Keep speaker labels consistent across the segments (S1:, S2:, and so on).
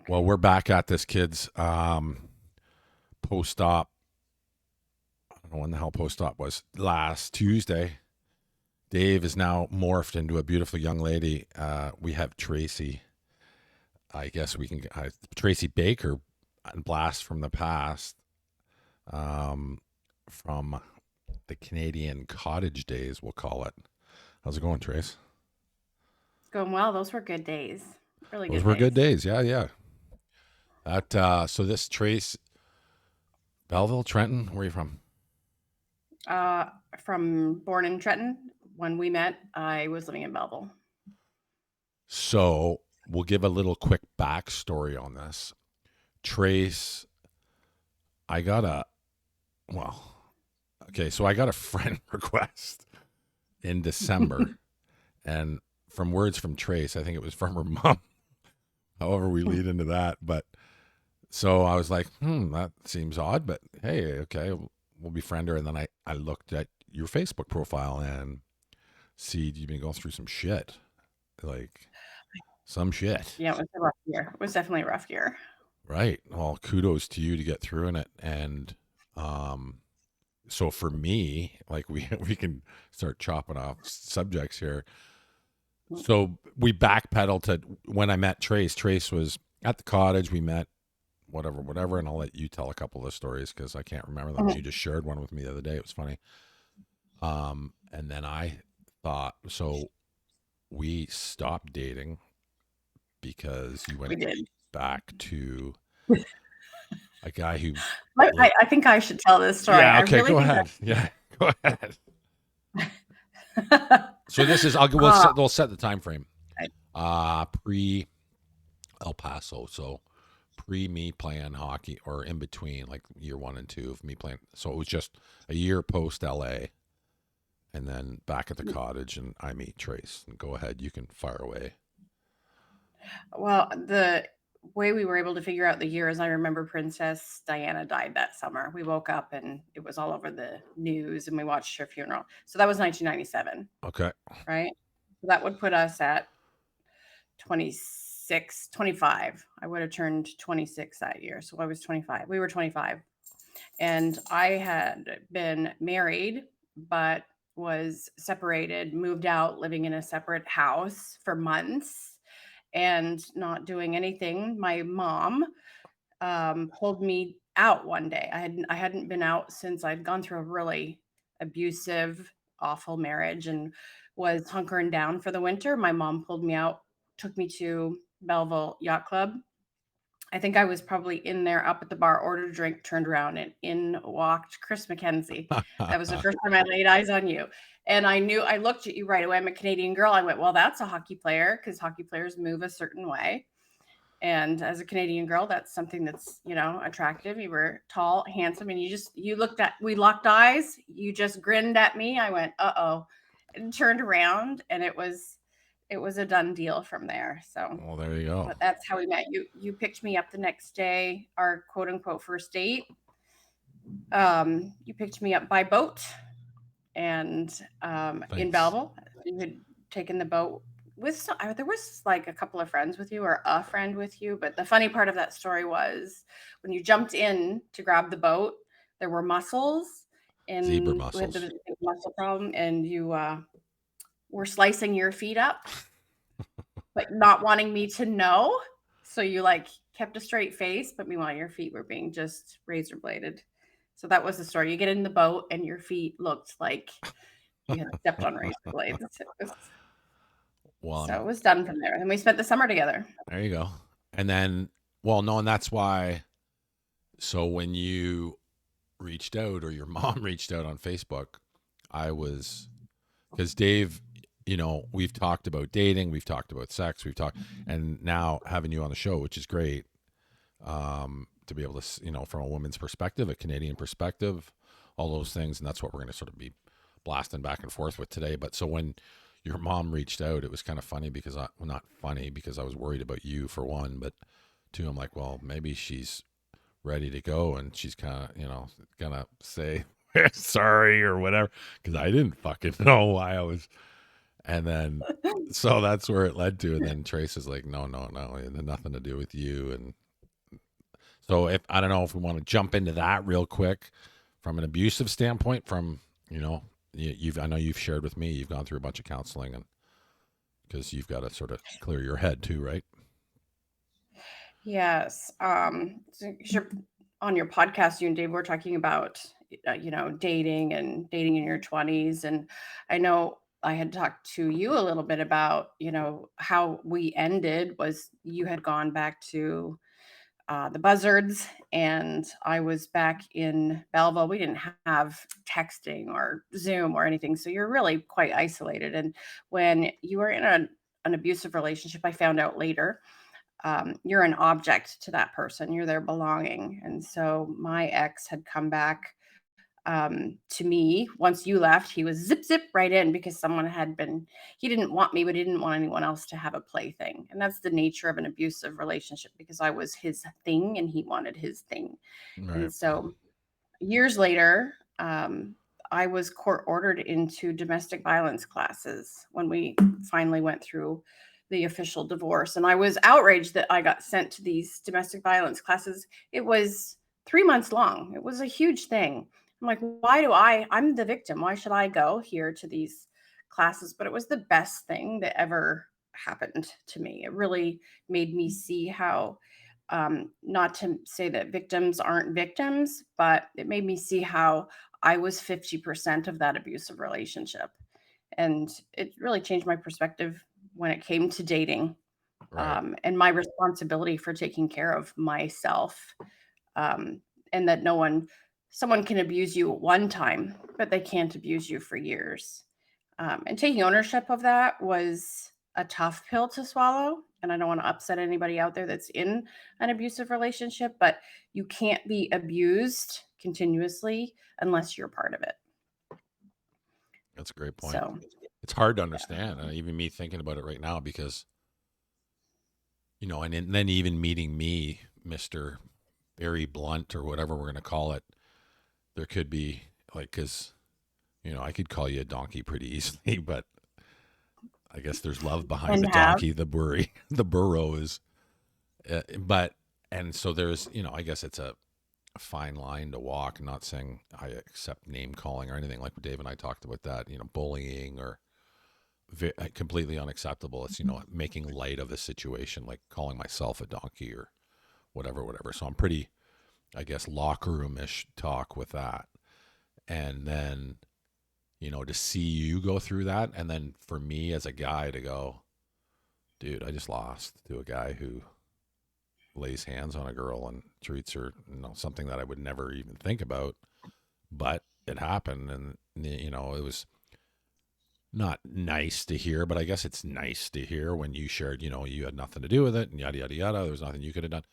S1: Well, we're back at this kid's post-op. I don't know when the hell post-op was. Last Tuesday. Dave is now morphed into a beautiful young lady. We have Tracy. I guess we can Tracy Baker, blast from the past, from the Canadian Cottage days, we'll call it. How's it going, Trace?
S2: It's going well. Those were good days. Really
S1: Those
S2: good
S1: were good
S2: days.
S1: days. Yeah, yeah. So this Trace, Belleville, Trenton, where are you from?
S2: Uh, from born in Trenton, when we met, I was living in Belleville.
S1: So we'll give a little quick backstory on this. Trace, I got a well, okay, so I got a friend request in December, and from words from Trace, I think it was from her mom. However, we lead into that, but so I was like, that seems odd, but hey, okay, we'll befriend her. And then I looked at your Facebook profile and see you've been going through some shit, like some shit.
S2: Yeah, it was a rough year. It was definitely a rough year.
S1: Right. Well, kudos to you to get through in it. And um, so for me, like we can start chopping off subjects here. So we backpedal to when I met Trace. Trace was at the cottage. We met, whatever, and I'll let you tell a couple of stories because I can't remember them.
S2: Mhm.
S1: You just shared one with me the other day. It was funny. And then I thought so. We stopped dating because you
S2: We
S1: went
S2: did.
S1: back to a guy who
S2: I,
S1: li-
S2: I, I think I should tell this story.
S1: Yeah,
S2: I
S1: okay,
S2: really
S1: go
S2: think
S1: ahead. Yeah, go ahead.
S2: I.
S1: So this is
S2: uh,
S1: we'll set the time frame. Pre El Paso, so pre me playing hockey or in between, like year 1 and 2 of me playing. So it was just a year post LA, and then back at the cottage, and I meet Trace. And go ahead, you can fire away.
S2: well, the way we were able to figure out the year is I remember Princess Diana died that summer. We woke up and it was all over the news and we watched her funeral. So that was 1997,
S1: Okay,
S2: right? So that would put us at 26, 25. I would have turned 26 that year. So I was 25. We were 25. And I had been married, but was separated, moved out, living in a separate house for months and not doing anything. My mom pulled me out one day. I hadn't been out since I'd gone through a really abusive, awful marriage and was hunkering down for the winter. My mom pulled me out, took me to Belleville Yacht Club. I think I was probably in there up at the bar, ordered a drink, turned around, and in walked Chris McKenzie. That was the first time I laid eyes on you. And I looked at you right away. I'm a Canadian girl. I went, well, that's a hockey player because hockey players move a certain way. And as a Canadian girl, that's something that's, attractive. You were tall, handsome, and we locked eyes. You just grinned at me. I went, uh-oh, and turned around and it was a done deal from there. So,
S1: well there you go.
S2: but that's how we met. You picked me up the next day, our quote unquote first date. You picked me up by boat and in
S1: Thanks.
S2: Belleville. You had taken the boat with there was like a couple of friends with you or a friend with you. But the funny part of that story was when you jumped in to grab the boat, there were mussels
S1: Zebra
S2: and we had the
S1: muscles.
S2: big mussel problem, and you were slicing your feet up, but not wanting me to know. So you like kept a straight face, but meanwhile your feet were being just razor bladed. So that was the story. You get in the boat and your feet looked like you had stepped on razor blades.
S1: Well,
S2: So it was done from there. And we spent the summer together.
S1: there you go. And then, well, no, and that's why. So when you reached out or your mom reached out on Facebook, I was because Dave, we've talked about dating, we've talked about sex, and now having you on the show, which is great, to be able to, from a woman's perspective, a Canadian perspective, all those things, and that's what we're going to sort of be blasting back and forth with today. But so when your mom reached out, it was kind of funny because not funny because I was worried about you for one, but two, I'm like, well, maybe she's ready to go and she's kind of gonna say sorry or whatever because I didn't fucking know why I was And then, so that's where it led to. And then Trace is like, no, no, no, it had nothing to do with you. And so, if I don't know if we want to jump into that real quick from an abusive standpoint, from, you know, you've, I know you've shared with me, you've gone through a bunch of counseling, and because you've got to sort of clear your head too, right?
S2: Yes. On your podcast, you and Dave were talking about, dating and dating in your 20s. And I know I had talked to you a little bit about, how we ended was you had gone back to the Buzzards, and I was back in Belleville. We didn't have texting or Zoom or anything, so you're really quite isolated. And when you were in an abusive relationship, I found out later, you're an object to that person. You're their belonging. And so my ex had come back to me once you left. He was zip zip right in because someone had been. He didn't want me, but he didn't want anyone else to have a plaything. And that's the nature of an abusive relationship, because I was his thing and he wanted his thing.
S1: Right.
S2: And so years later, I was court ordered into domestic violence classes when we finally went through the official divorce. And I was outraged that I got sent to these domestic violence classes. It was 3 months long. It was a huge thing. I'm like, I'm the victim. Why should I go here to these classes? But it was the best thing that ever happened to me. It really made me see how, not to say that victims aren't victims, but it made me see how I was 50% of that abusive relationship. And it really changed my perspective when it came to dating,
S1: Right.
S2: and my responsibility for taking care of myself. Um, and that someone can abuse you one time, but they can't abuse you for years. And taking ownership of that was a tough pill to swallow. And I don't want to upset anybody out there that's in an abusive relationship, but you can't be abused continuously unless you're part of it.
S1: That's a great point.
S2: So,
S1: It's hard to
S2: yeah.
S1: understand. Even me thinking about it right now, because, and then even meeting me, Mr. Very Blunt, or whatever we're going to call it, there could be, like, because, I could call you a donkey pretty easily, but I guess there's love behind
S2: And
S1: the
S2: have.
S1: donkey. The burro is, but, and so there's, I guess it's a fine line to walk. I'm not saying I accept name calling or anything, like Dave and I talked about that, bullying or completely unacceptable. It's, making light of the situation, like calling myself a donkey or whatever, whatever. So I'm pretty, I guess, locker room-ish talk with that. And then, to see you go through that. And then for me as a guy to go, dude, I just lost to a guy who lays hands on a girl and treats her, something that I would never even think about, but it happened. And, it was not nice to hear, but I guess it's nice to hear when you shared, you had nothing to do with it and yada, yada, yada. There was nothing you could have done.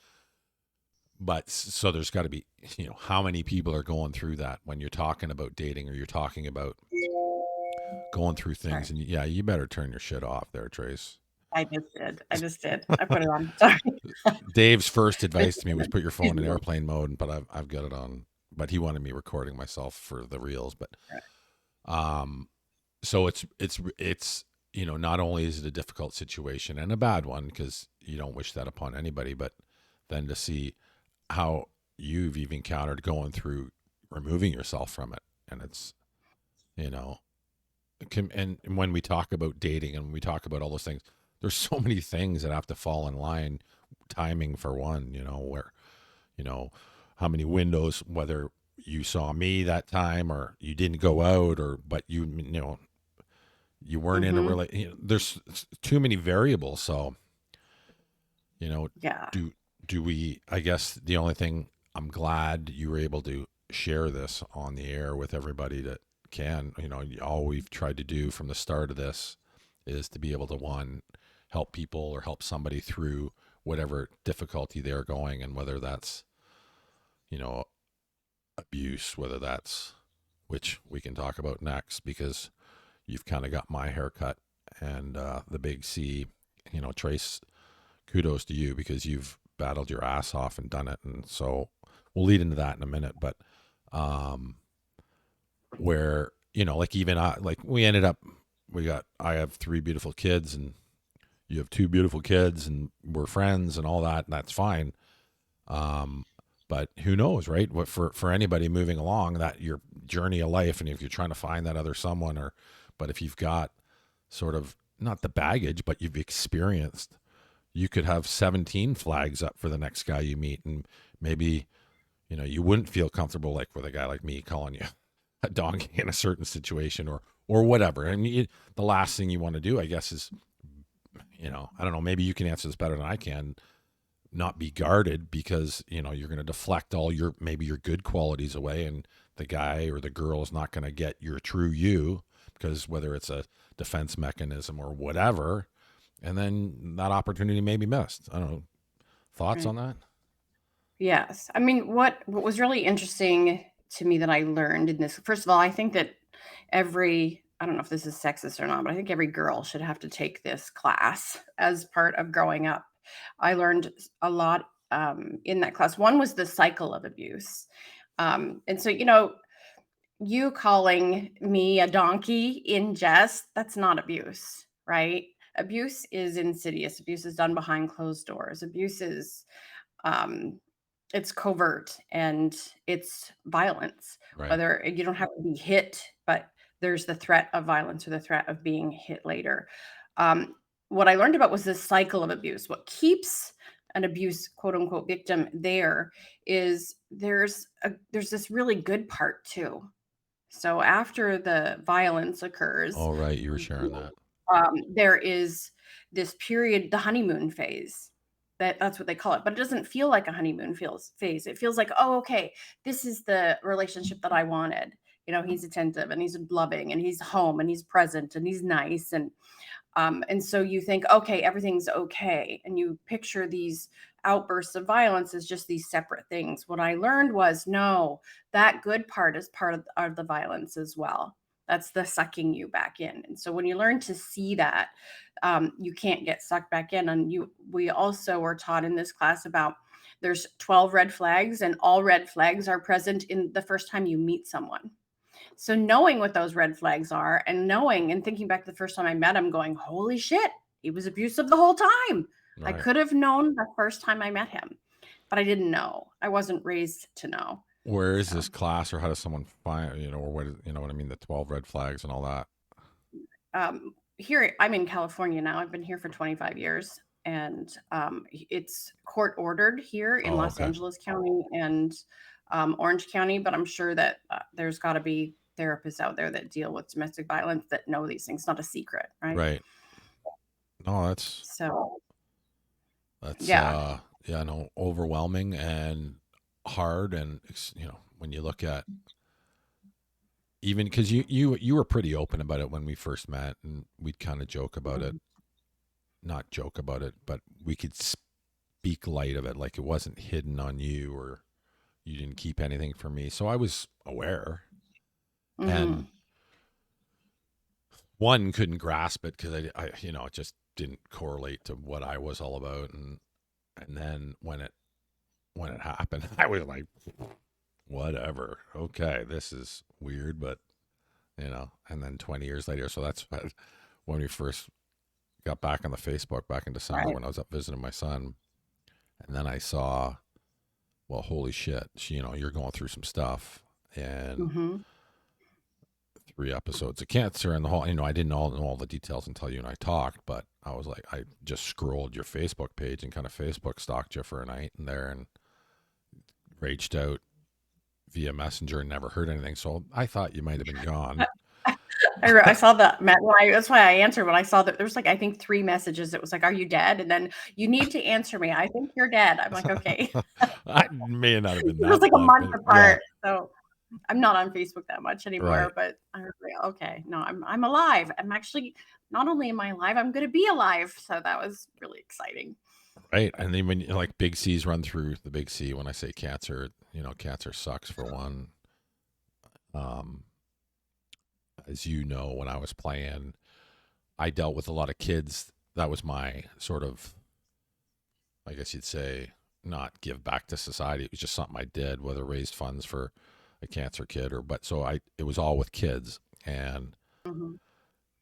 S1: But so there's got to be, how many people are going through that when you're talking about dating, or you're talking about going through
S2: Sorry.
S1: things. And yeah, you better turn your shit off there, Trace.
S2: I just did. I just did. I put it on. Sorry.
S1: Dave's first advice to me was put your
S2: Excuse
S1: phone in
S2: me.
S1: airplane mode, but I've got it on. But he wanted me recording myself for the reels. But um, so it's not only is it a difficult situation and a bad one, because you don't wish that upon anybody, but then to see how you've even encountered going through removing yourself from it. And it's, you know and when we talk about dating and when we talk about all those things, there's so many things that have to fall in line. Timing for one, where, you know how many windows, whether you saw me that time or you didn't go out, or but you weren't in a
S2: Hmm.
S1: really, there's too many variables. So, you know
S2: Yeah.
S1: do do we, I guess the only thing, I'm glad you were able to share this on the air with everybody that can. All we've tried to do from the start of this is to be able to, one, help people or help somebody through whatever difficulty they're going, and whether that's, you know abuse, whether that's, which we can talk about next, because you've kind of got my haircut, and the big C. Trace, kudos to you, because you've battled your ass off and done it. And so we'll lead into that in a minute. But where, like, even I, like, we ended up I have three beautiful kids, and you have two beautiful kids, and we're friends and all that, and that's fine. Um, but who knows, right? What for anybody moving along, that your journey of life, and if you're trying to find that other someone, but if you've got sort of not the baggage, but you've experienced, you could have 17 flags up for the next guy you meet, and maybe you wouldn't feel comfortable like with a guy like me calling you a donkey in a certain situation or whatever. I mean, the last thing you want to do, I guess, is I don't know. Maybe you can answer this better than I can. Not be guarded because you're going to deflect all your maybe your good qualities away, and the guy or the girl is not going to get your true you because whether it's a defense mechanism or whatever, and then that opportunity may be missed. I don't know. Thoughts
S2: Right.
S1: on that?
S2: Yes. I mean, what was really interesting to me that I learned in this, first of all, I think that I don't know if this is sexist or not, but I think every girl should have to take this class as part of growing up. I learned a lot in that class. One was the cycle of abuse. And so, you calling me a donkey in jest, that's not abuse, right? Abuse is insidious. Abuse is done behind closed doors. Abuse is um, it's covert and it's violence.
S1: Right.
S2: Whether you don't have to be hit, but there's the threat of violence or the threat of being hit later. Um, what I learned about was this cycle of abuse. What keeps an abuse quote unquote victim there is there's this really good part too. So after the violence occurs,
S1: All right. You were sharing that.
S2: there is this period, the honeymoon phase. That's what they call it, but it doesn't feel like a honeymoon phase. It feels like, oh, okay, this is the relationship that I wanted. He's attentive and he's loving and he's home and he's present and he's nice and so you think, okay, everything's okay. And you picture these outbursts of violence as just these separate things. What I learned was no, that good part is part of the violence as well. That's the sucking you back in. And so when you learn to see that, you can't get sucked back in. And we also were taught in this class about there's 12 red flags, and all red flags are present in the first time you meet someone. So knowing what those red flags are and knowing and thinking back to the first time I met him going, holy shit, he was abusive the whole time. I
S1: Right.
S2: could have known the first time I met him, but I didn't know. I wasn't raised to know.
S1: Where is this
S2: So
S1: class, or how does someone find, or what, what I mean, the 12 red flags and all that?
S2: here, I'm in California now. I've been here for 25 years. And it's court ordered here in
S1: Oh,
S2: Los
S1: okay.
S2: Angeles County and Orange County, but I'm sure that there's got to be therapists out there that deal with domestic violence that know these things. It's not a secret, right?
S1: Right. No,
S2: So
S1: that's,
S2: yeah.
S1: yeah, no, overwhelming and hard. And, when you look at, even because you were pretty open about it when we first met, and we'd kind of joke about it,
S2: Mhm.
S1: not joke about it, but we could speak light of it. Like it wasn't hidden on you, or you didn't keep anything from me. So I was aware, and
S2: Mhm.
S1: one couldn't grasp it because it just didn't correlate to what I was all about. And then when it happened, I was like, whatever. Okay, this is weird, but and then 20 years later. So that's when we first got back on the Facebook back in December
S2: Right.
S1: when I was up visiting my son. And then I saw, well, holy shit, you're going through some stuff, and
S2: Mhm.
S1: 3 episodes of cancer and the whole, I didn't all know all the details until you and I talked, but I was like, I just scrolled your Facebook page and kind of Facebook stalked you for a night and there and reached out via Messenger and never heard anything. So I thought you might have been gone.
S2: I saw that, Matt. That's why I answered when I saw that there was like I think 3 messages. It was like, "Are you dead?" And then, "You need to answer me. I think you're dead." I'm like, "Okay."
S1: I may not have been
S2: It was
S1: that
S2: like a
S1: blunt,
S2: month
S1: but yeah,
S2: apart. So I'm not on Facebook that much
S1: right,
S2: anymore, but I was like, "Okay, no, I'm alive. I'm actually not only am I alive, I'm gonna be alive." So that was really exciting.
S1: right. And then when like big C's run through the big C, when I say cancer, cancer sucks for one. Um, as you know, when I was playing, I dealt with a lot of kids. That was my sort of, I guess you'd say, not give back to society. It was just something I did, whether raised funds for a cancer kid or, but so it was all with kids. And
S2: Mhm.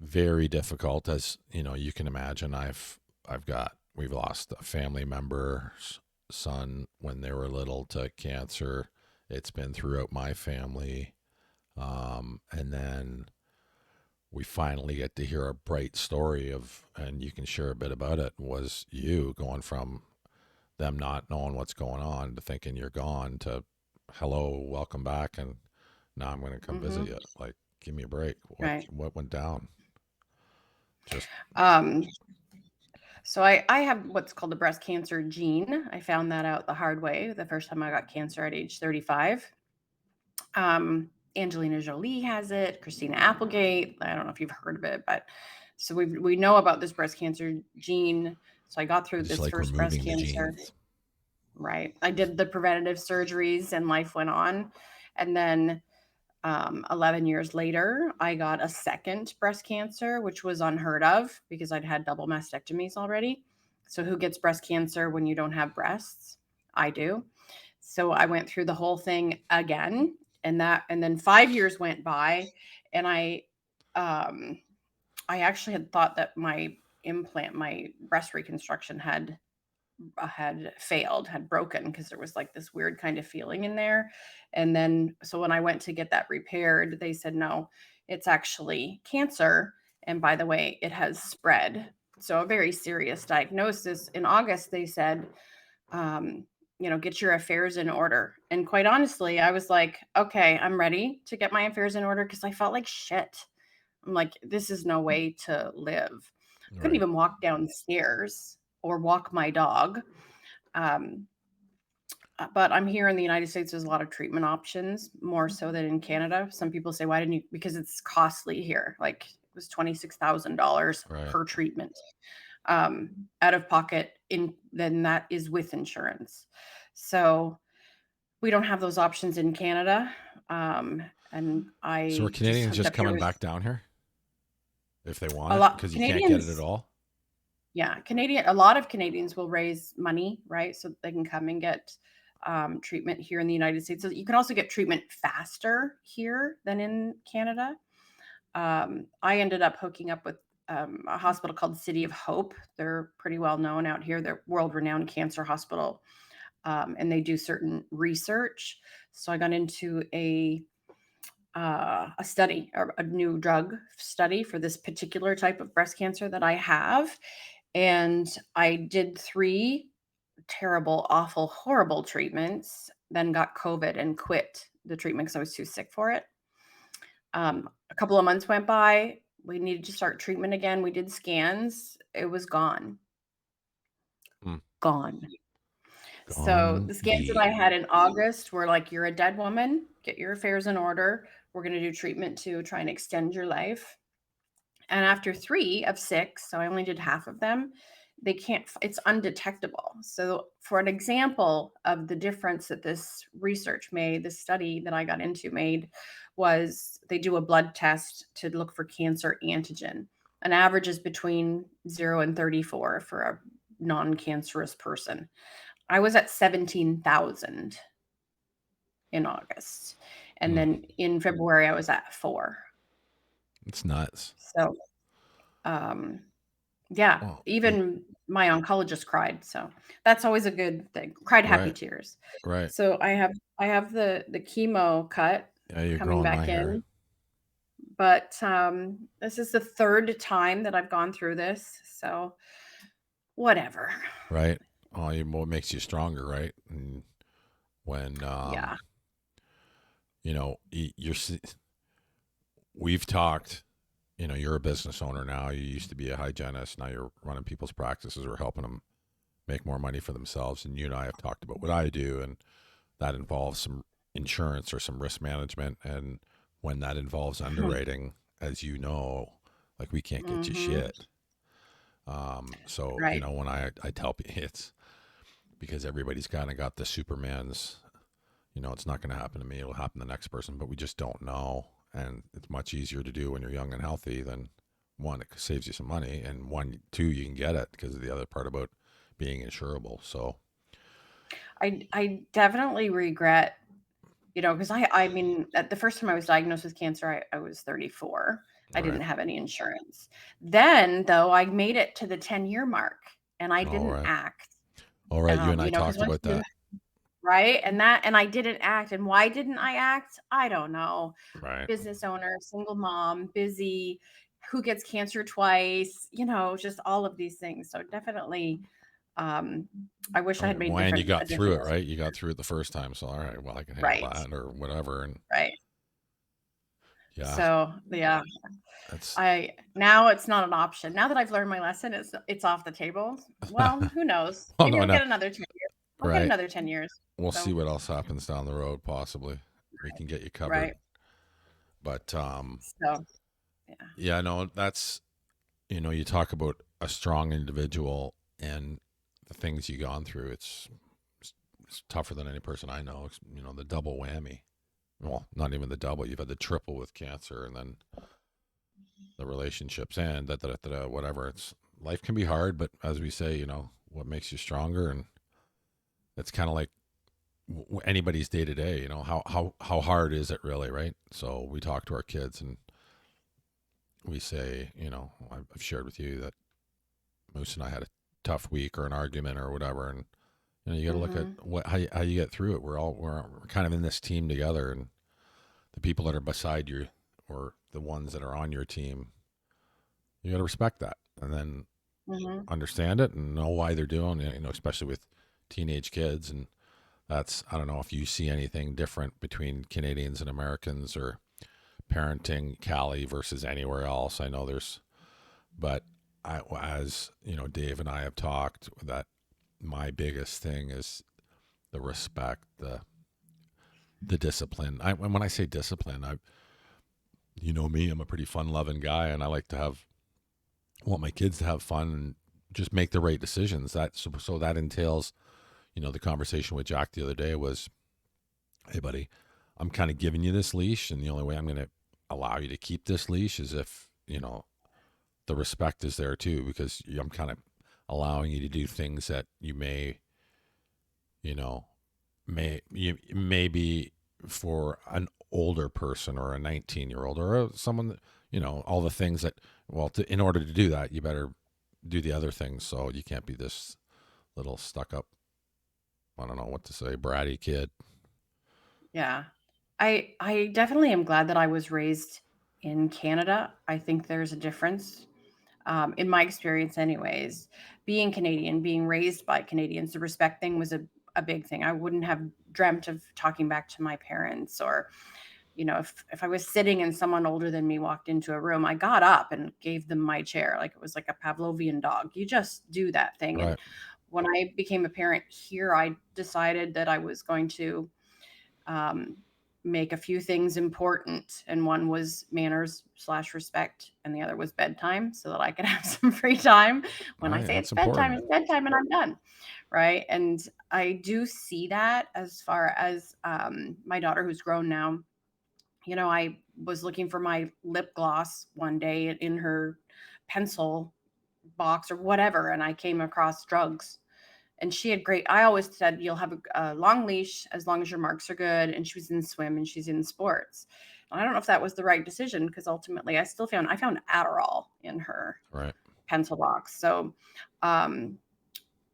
S1: very difficult, as you know, you can imagine. We've lost a family member's son when they were little to cancer. It's been throughout my family. And then we finally get to hear a bright story of, and you can share a bit about it, was you going from them not knowing what's going on to thinking you're gone to hello, welcome back, and now I'm going to come visit
S2: Hmm.
S1: you. Like, give me a break.
S2: Right.
S1: What went down? Just
S2: Um, so I have what's called the breast cancer gene. I found that out the hard way the first time I got cancer at age 35. Angelina Jolie has it, Christina Applegate. I don't know if you've heard of it, but so we know about this breast cancer gene. So I got through
S1: just
S2: this
S1: like
S2: first breast
S1: removing the
S2: cancer.
S1: genes.
S2: Right. I did the preventative surgeries and life went on. And then 11 years later, I got a second breast cancer, which was unheard of because I'd had double mastectomies already. So, who gets breast cancer when you don't have breasts? I do. So, I went through the whole thing again. And then 5 years went by, and um, I actually had thought that my breast reconstruction had failed, had broken because there was like this weird kind of feeling in there. And then, so when I went to get that repaired, they said, no, it's actually cancer. And by the way, it has spread. So a very serious diagnosis. In August, they said, um, get your affairs in order. And quite honestly, I was like, okay, I'm ready to get my affairs in order because I felt like shit. I'm like, this is no way to live. Couldn't
S1: Right.
S2: even walk downstairs or walk my dog. Um, but I'm here in the United States. There's a lot of treatment options, more so than in Canada. Some people say, "Why didn't you?" Because it's costly here. Like it was $26,000
S1: Right.
S2: per treatment, out of pocket. Then that is with insurance. So we don't have those options in Canada. And
S1: So are
S2: I just
S1: Canadians
S2: hooked
S1: just
S2: up here
S1: coming
S2: with
S1: back down here if they want
S2: a
S1: it
S2: lot
S1: because you can't get it at
S2: Canadians.
S1: all?
S2: Yeah, a lot of Canadians will raise money, right? So they can come and get treatment here in the United States. So you can also get treatment faster here than in Canada. I ended up hooking up with a hospital called City of Hope. They're pretty well known out here. They're world renowned cancer hospital, and they do certain research. So I got into a study, a new drug study for this particular type of breast cancer that I have. And I did 3 terrible, awful, horrible treatments, then got COVID and quit the treatment because I was too sick for it. A couple of months went by. We needed to start treatment again. We did scans. It was gone.
S1: Hmm.
S2: Gone. So
S1: Gone
S2: the scans that I
S1: be.
S2: had in August were like, you're a dead woman. Get your affairs in order. We're going to do treatment to try and extend your life. And after 3 of 6, so I only did half of them, they can't, it's undetectable. So, for an example of the difference that this research made, this study that I got into made, was they do a blood test to look for cancer antigen. An average is between 0 and 34 for a non cancerous person. I was at 17,000 in August. And
S1: Hmm.
S2: then in February, I was at 4.
S1: It's nuts.
S2: So, um, yeah,
S1: Well,
S2: even my oncologist cried, so that's always a good thing. Cried happy
S1: right.
S2: tears.
S1: Right.
S2: So I have the chemo cut
S1: Yeah, you're
S2: coming
S1: growing my
S2: back
S1: hair.
S2: in, but, this is the 3rd time that I've gone through this, so whatever.
S1: Right. Oh, what makes you stronger, right? And when
S2: Yeah.
S1: you know, we've talked. You know, you're a business owner now. You used to be a hygienist. Now you're running people's practices or helping them make more money for themselves. And you and I have talked about what I do, and that involves some insurance or some risk management. And when that involves underwriting, as you know, like we can't get you
S2: Mhm.
S1: shit. So you
S2: Right.
S1: know, when I tell people it's because everybody's kind of got the Superman's. You know, it's not going to happen to me. It'll happen to the next person, but we just don't know. And it's much easier to do when you're young and healthy than one, it saves you some money, and one, two, you can get it because of the other part about being insurable. So,
S2: I definitely regret, because I mean, at the first time I was diagnosed with cancer, I was 34. I
S1: Right.
S2: didn't have any insurance. Then, though, I made it to the 10-year mark and I
S1: All
S2: didn't
S1: right.
S2: act.
S1: All right. You and I
S2: Because
S1: talked
S2: once
S1: about
S2: you
S1: that.
S2: right? And I didn't act. And why didn't I act? I don't know.
S1: Right.
S2: Business owner, single mom, busy, who gets cancer twice, just all of these things. So definitely, um, I wish I had made
S1: And you
S2: a
S1: got through
S2: different
S1: it, right?
S2: decision.
S1: You got through it the first time. So, all right, well, I can handle
S2: Right.
S1: that or whatever. And
S2: Right.
S1: yeah,
S2: So yeah,
S1: that's,
S2: I now it's not an option. Now that I've learned my lesson, it's off the table. Well, who knows?
S1: well,
S2: Maybe
S1: no,
S2: I'll
S1: no.
S2: get another 10 years. I'll get
S1: Right.
S2: another 10 years.
S1: We'll see
S2: So
S1: what else happens down the road, possibly. We can get you covered.
S2: right.
S1: But,
S2: So yeah.
S1: yeah, no, that's, you talk about a strong individual and the things you've gone through. It's tougher than any person I know. The double whammy. Well, not even the double. You've had the triple with cancer, and then the relationships and whatever. It's life can be hard, but as we say, what makes you stronger, and it's kind of like anybody's day to day. How hard is it really, right? So we talk to our kids and we say, I've shared with you that Moose and I had a tough week or an argument or whatever, and you got to look at
S2: Mhm.
S1: how you get through it. We're kind of in this team together, and the people that are beside you or the ones that are on your team, you got to respect that, and then
S2: Mhm.
S1: understand it and know why they're doing it. Especially with teenage kids, and that's I don't know if you see anything different between Canadians and Americans or parenting Cali versus anywhere else. I know there's, but as Dave and I have talked that my biggest thing is the respect, the discipline. And when I say discipline, me, I'm a pretty fun loving guy, and I like to want my kids to have fun and just make the right decisions. So that entails, the conversation with Jack the other day was, hey buddy, I'm kind of giving you this leash, and the only way I'm going to allow you to keep this leash is if the respect is there too, because I'm kind of allowing you to do things that you you know, maybe for an older person or a 19-year-old or someone that, all the things that, well, in order to do that, you better do the other things. So you can't be this little stuck up, I don't know what to say, bratty kid.
S2: Yeah. I definitely am glad that I was raised in Canada. I think there's a difference, in my experience, anyways. Being Canadian, being raised by Canadians, the respect thing was a big thing. I wouldn't have dreamt of talking back to my parents, or if I was sitting and someone older than me walked into a room, I got up and gave them my chair like it was like a Pavlovian dog. You just do that thing. And
S1: Right.
S2: when I became a parent here, I decided that I was going to um, make a few things important. And one was manners/respect, and the other was bedtime, so that I could have some free time. When I
S1: Right.
S2: say
S1: That's
S2: it's
S1: important.
S2: bedtime, and I'm done. Right. And I do see that as far as my daughter, who's grown now. I was looking for my lip gloss one day in her pencil box or whatever, and I came across drugs. And she had great, I always said, you'll have a long leash as long as your marks are good. And she was in swim and she's in sports. And I don't know if that was the right decision, because ultimately I found Adderall in her
S1: Right.
S2: pencil box. So, um,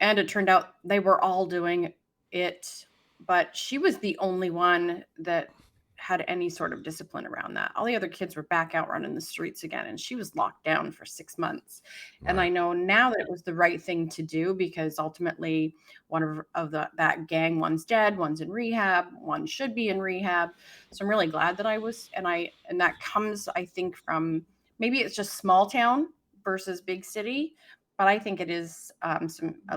S2: and it turned out they were all doing it, but she was the only one that had any sort of discipline around that. All the other kids were back out running the streets again, and she was locked down for 6 months. And I
S1: Right.
S2: know now that it was the right thing to do, because ultimately one of that gang, one's dead, one's in rehab, one should be in rehab. So I'm really glad that I was, and that comes, I think, from, maybe it's just small town versus big city, but I think it is a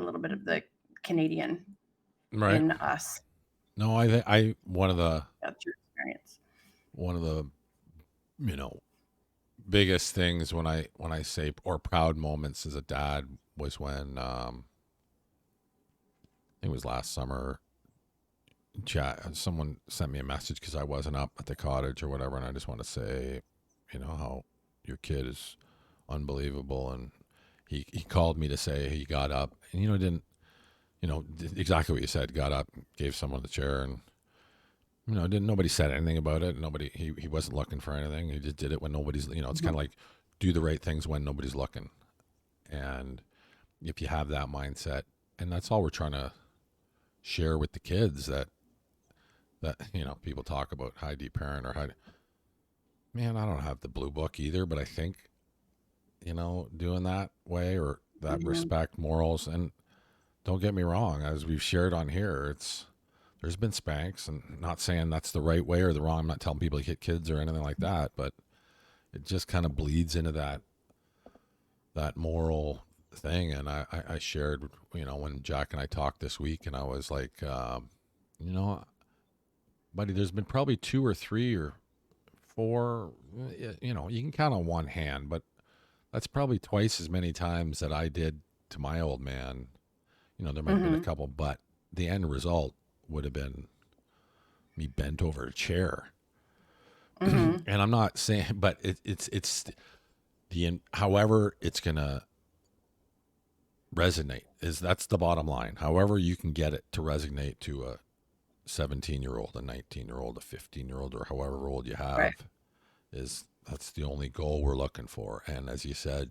S2: little bit of the Canadian
S1: Right.
S2: in us.
S1: No, I
S2: That's your experience.
S1: one of the you know biggest things when I say or proud moments as a dad was when I think it was last summer. Someone sent me a message because I wasn't up at the cottage or whatever, and I just want to say, how your kid is unbelievable, and he called me to say he got up and didn't exactly what you said, got up, gave someone the chair, and Didn't nobody said anything about it. Nobody he wasn't looking for anything. He just did it when nobody's it's kind of like do the right things when nobody's looking. And if you have that mindset, and that's all we're trying to share with the kids, that people talk about how do you parent or how man, I don't have the blue book either, but I think doing that way or that
S2: Mhm.
S1: respect morals, and don't get me wrong, as we've shared on here, there's been spanks, and not saying that's the right way or the wrong. I'm not telling people to hit kids or anything like that, but it just kind of bleeds into that moral thing. And I shared, when Jack and I talked this week, and I was like, you know, buddy, there's been probably two or three or four, you can count on one hand, but that's probably twice as many times that I did to my old man. There might have been a
S2: Mhm.
S1: couple, but the end result would have been me bent over a chair.
S2: Mhm.
S1: And I'm not saying, but it's however it's gonna resonate is that's the bottom line. However you can get it to resonate to a 17-year-old, a 19-year-old, a 15-year-old, or however old you
S2: Right.
S1: have, is that's the only goal we're looking for. And as you said,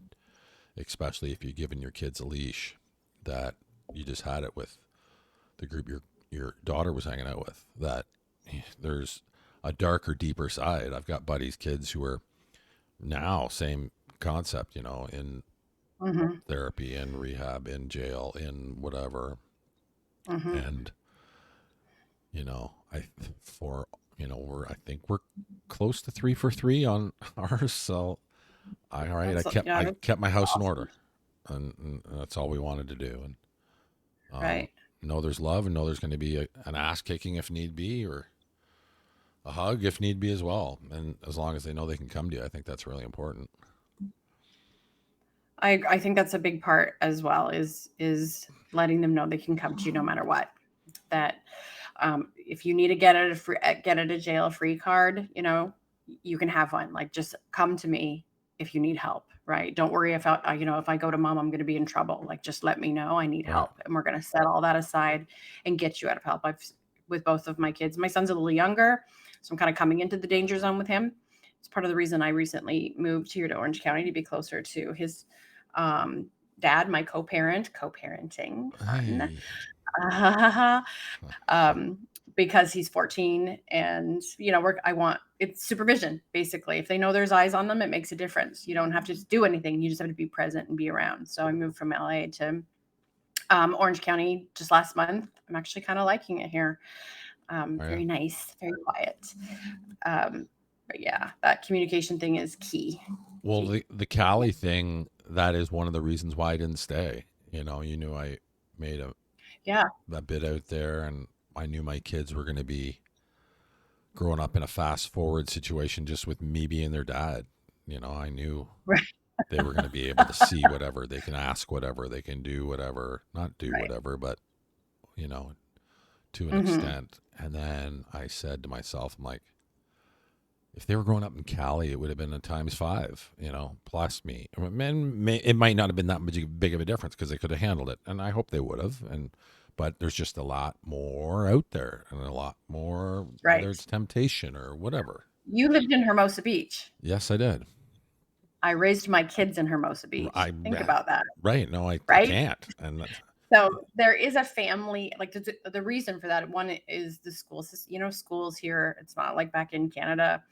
S1: especially if you're giving your kids a leash, that you just had it with the group your daughter was hanging out with, that there's a darker, deeper side. I've got buddies, kids who are now same concept, in
S2: Mhm.
S1: therapy, in rehab, in jail, in whatever.
S2: Mhm.
S1: And I for I think we're close to 3 for 3 on ours. So all right,
S2: Yeah,
S1: I
S2: that's
S1: kept my house in
S2: awesome.
S1: order, and that's all we wanted to do. And
S2: Right.
S1: know there's love, and know there's going to be an ass kicking if need be, or a hug if need be as well. And as long as they know they can come to you, I think that's really important.
S2: I think that's a big part as well is letting them know they can come to you no matter what. That if you need to get at a jail free card, you can have one. Like just come to me if you need help. Right? Don't worry if I go to mom, I'm going to be in trouble. Like just let me know I need
S1: Right.
S2: help, and we're going to set all that aside and get you out of help. I've with both of my kids. My son's a little younger, so I'm kind of coming into the danger zone with him. It's part of the reason I recently moved here to Orange County to be closer to his um, dad, my co-parenting, fun.
S1: Hey.
S2: um, because he's 14, and I want it's supervision basically. If they know there's eyes on them, it makes a difference. You don't have to do anything, you just have to be present and be around. So I moved from LA to Orange County just last month. I'm actually kind of liking it here.
S1: Oh, yeah.
S2: Very nice, very quiet. But yeah, that communication thing is key.
S1: Well,
S2: Key.
S1: the Cali thing, that is one of the reasons why I didn't stay. You knew I made
S2: Yeah.
S1: a bit out there, and I knew my kids were going to be growing up in a fast forward situation just with me being their dad. I knew
S2: Right.
S1: they were going to be able to see whatever, they can ask whatever, they can do whatever, not do
S2: Right.
S1: whatever, but, you know, to an
S2: Hmm.
S1: extent. And then I said to myself, I'm like, if they were growing up in Cali, it would have been a times five, plus me. It might not have been that big of a difference because they could have handled it, and I hope they would have. But there's just a lot more out there, and a lot more, whether
S2: Right.
S1: it's temptation or whatever.
S2: You lived in Hermosa Beach.
S1: Yes, I did.
S2: I raised my kids in Hermosa Beach.
S1: I
S2: Think about that,
S1: right. No, I
S2: right?
S1: can't, and that's
S2: So there is a family, like the reason for that. One is the school system. Schools here, it's not like back in Canada,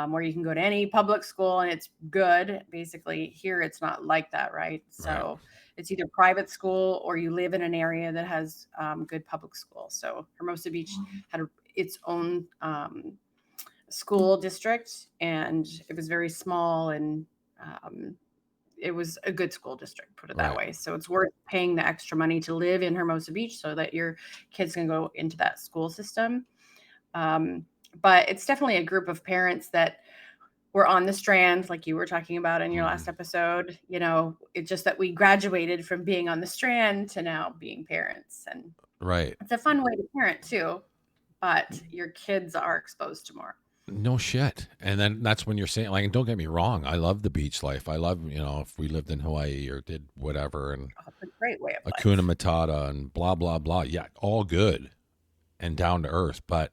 S2: where you can go to any public school and it's good. Basically, here it's not like that, right?
S1: right,
S2: So it's either private school or you live in an area that has good public school. So Hermosa Beach had its own school district, and it was very small, and um, it was a good school district, put it that
S1: right,
S2: way. So it's worth paying the extra money to live in Hermosa Beach so that your kids can go into that school system. Um, but it's definitely a group of parents that were on the strand, like you were talking about in your
S1: hmm
S2: last episode. It's just that we graduated from being on the strand to now being parents. And
S1: right.
S2: it's a fun way to parent too, but your kids are exposed to more.
S1: No shit. And then that's when you're saying, like, and don't get me wrong, I love the beach life. I love, if we lived in Hawaii or did whatever, and
S2: Oh, it's a great way of
S1: Akuna
S2: life.
S1: Matata and blah blah blah. Yeah, all good and down to earth, but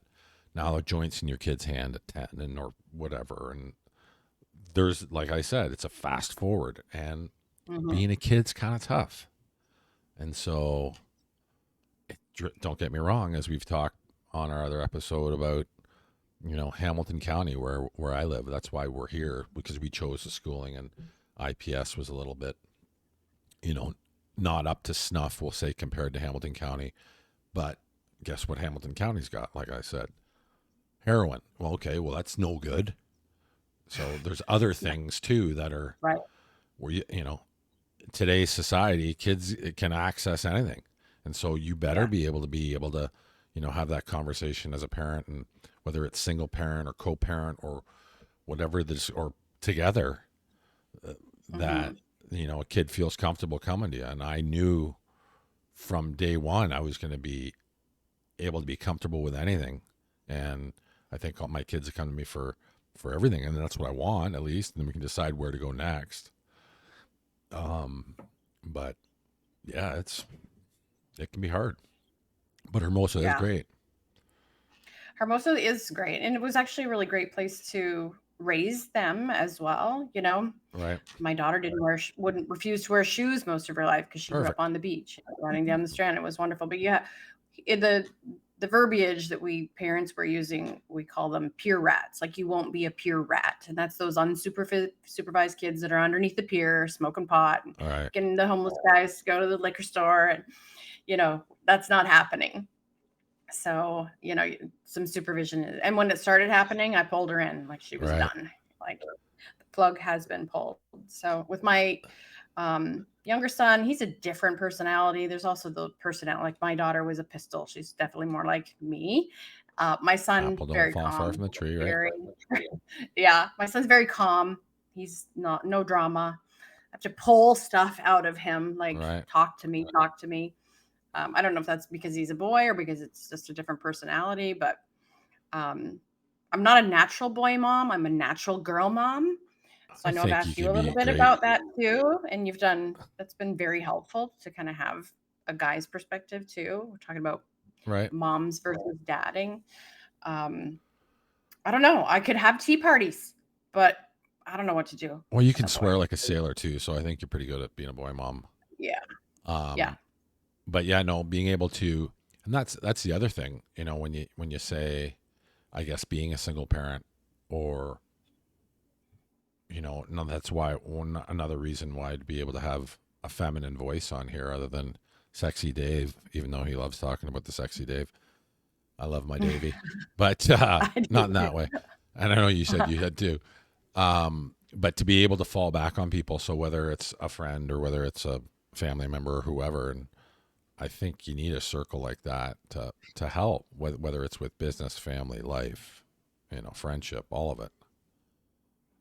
S1: Now the joint's in your kid's hand at 10 and or whatever. And there's, like I said, it's a fast forward. And
S2: Hmm.
S1: being a kid's kind of tough. And so, don't get me wrong, as we've talked on our other episode about, Hamilton County, where I live. That's why we're here, because we chose the schooling, and IPS was a little bit, you know, not up to snuff, we'll say, compared to Hamilton County. But guess what Hamilton County's got? Like I said, heroin. Well, okay, well that's no good. So there's other
S2: Yeah.
S1: things too that are
S2: Right.
S1: where today's society, kids can access anything, and so you better
S2: Yeah.
S1: be able to have that conversation as a parent, and whether it's single parent or co-parent or whatever this or together, that
S2: Hmm.
S1: a kid feels comfortable coming to you. And I knew from day one I was going to be able to be comfortable with anything, and I think all my kids have come to me for everything, and that's what I want, at least, and then we can decide where to go next. um but yeah, it can be hard, but Hermosa is
S2: Yeah.
S1: great.
S2: Hermosa is great. And it was actually a really great place to raise them as well.
S1: Right.
S2: My daughter wouldn't refuse to wear shoes most of her life because she grew up
S1: Perfect.
S2: on the beach, running down the strand. It was wonderful. But yeah, in the verbiage that we parents were using, we call them pier rats. Like you won't be a pier rat, and that's those unsupervised kids that are underneath the pier smoking pot and
S1: All right.
S2: getting the homeless guys to go to the liquor store, and that's not happening. So some supervision. And when it started happening, I pulled her in, like she was
S1: Right.
S2: done. Like the plug has been pulled. So with my younger son, he's a different personality. There's also the personality, like my daughter was a pistol. She's definitely more like me. My son,
S1: Apple don't
S2: very
S1: fall far
S2: calm,
S1: from the tree, right?
S2: very, yeah, my son's very calm. He's not, no drama. I have to pull stuff out of him, like
S1: Right.
S2: talk to me, talk to me. I don't know if that's because he's a boy or because it's just a different personality, but um, I'm not a natural boy mom. I'm a natural girl mom. So I
S1: I
S2: know I've
S1: think you
S2: asked you
S1: can
S2: a little
S1: be
S2: bit
S1: great.
S2: about that too. And that's been very helpful to kind of have a guy's perspective too. We're talking about
S1: Right.
S2: moms versus dadding. Um, I don't know. I could have tea parties, but I don't know what to do
S1: Well, you
S2: as
S1: can
S2: a boy.
S1: swear like a sailor too, so I think you're pretty good at being a boy mom.
S2: Yeah. Yeah.
S1: um but yeah, no, being able to, and that's the other thing, when you say, I guess, being a single parent, or no, that's why another reason why to be able to have a feminine voice on here, other than sexy Dave, even though he loves talking about the sexy Dave. I love my Davy, but
S2: I
S1: not
S2: do
S1: in
S2: too.
S1: that way. And I know you said you had too. But to be able to fall back on people, so whether it's a friend or whether it's a family member or whoever, and I think you need a circle like that to help, whether it's with business, family, life, friendship, all of it.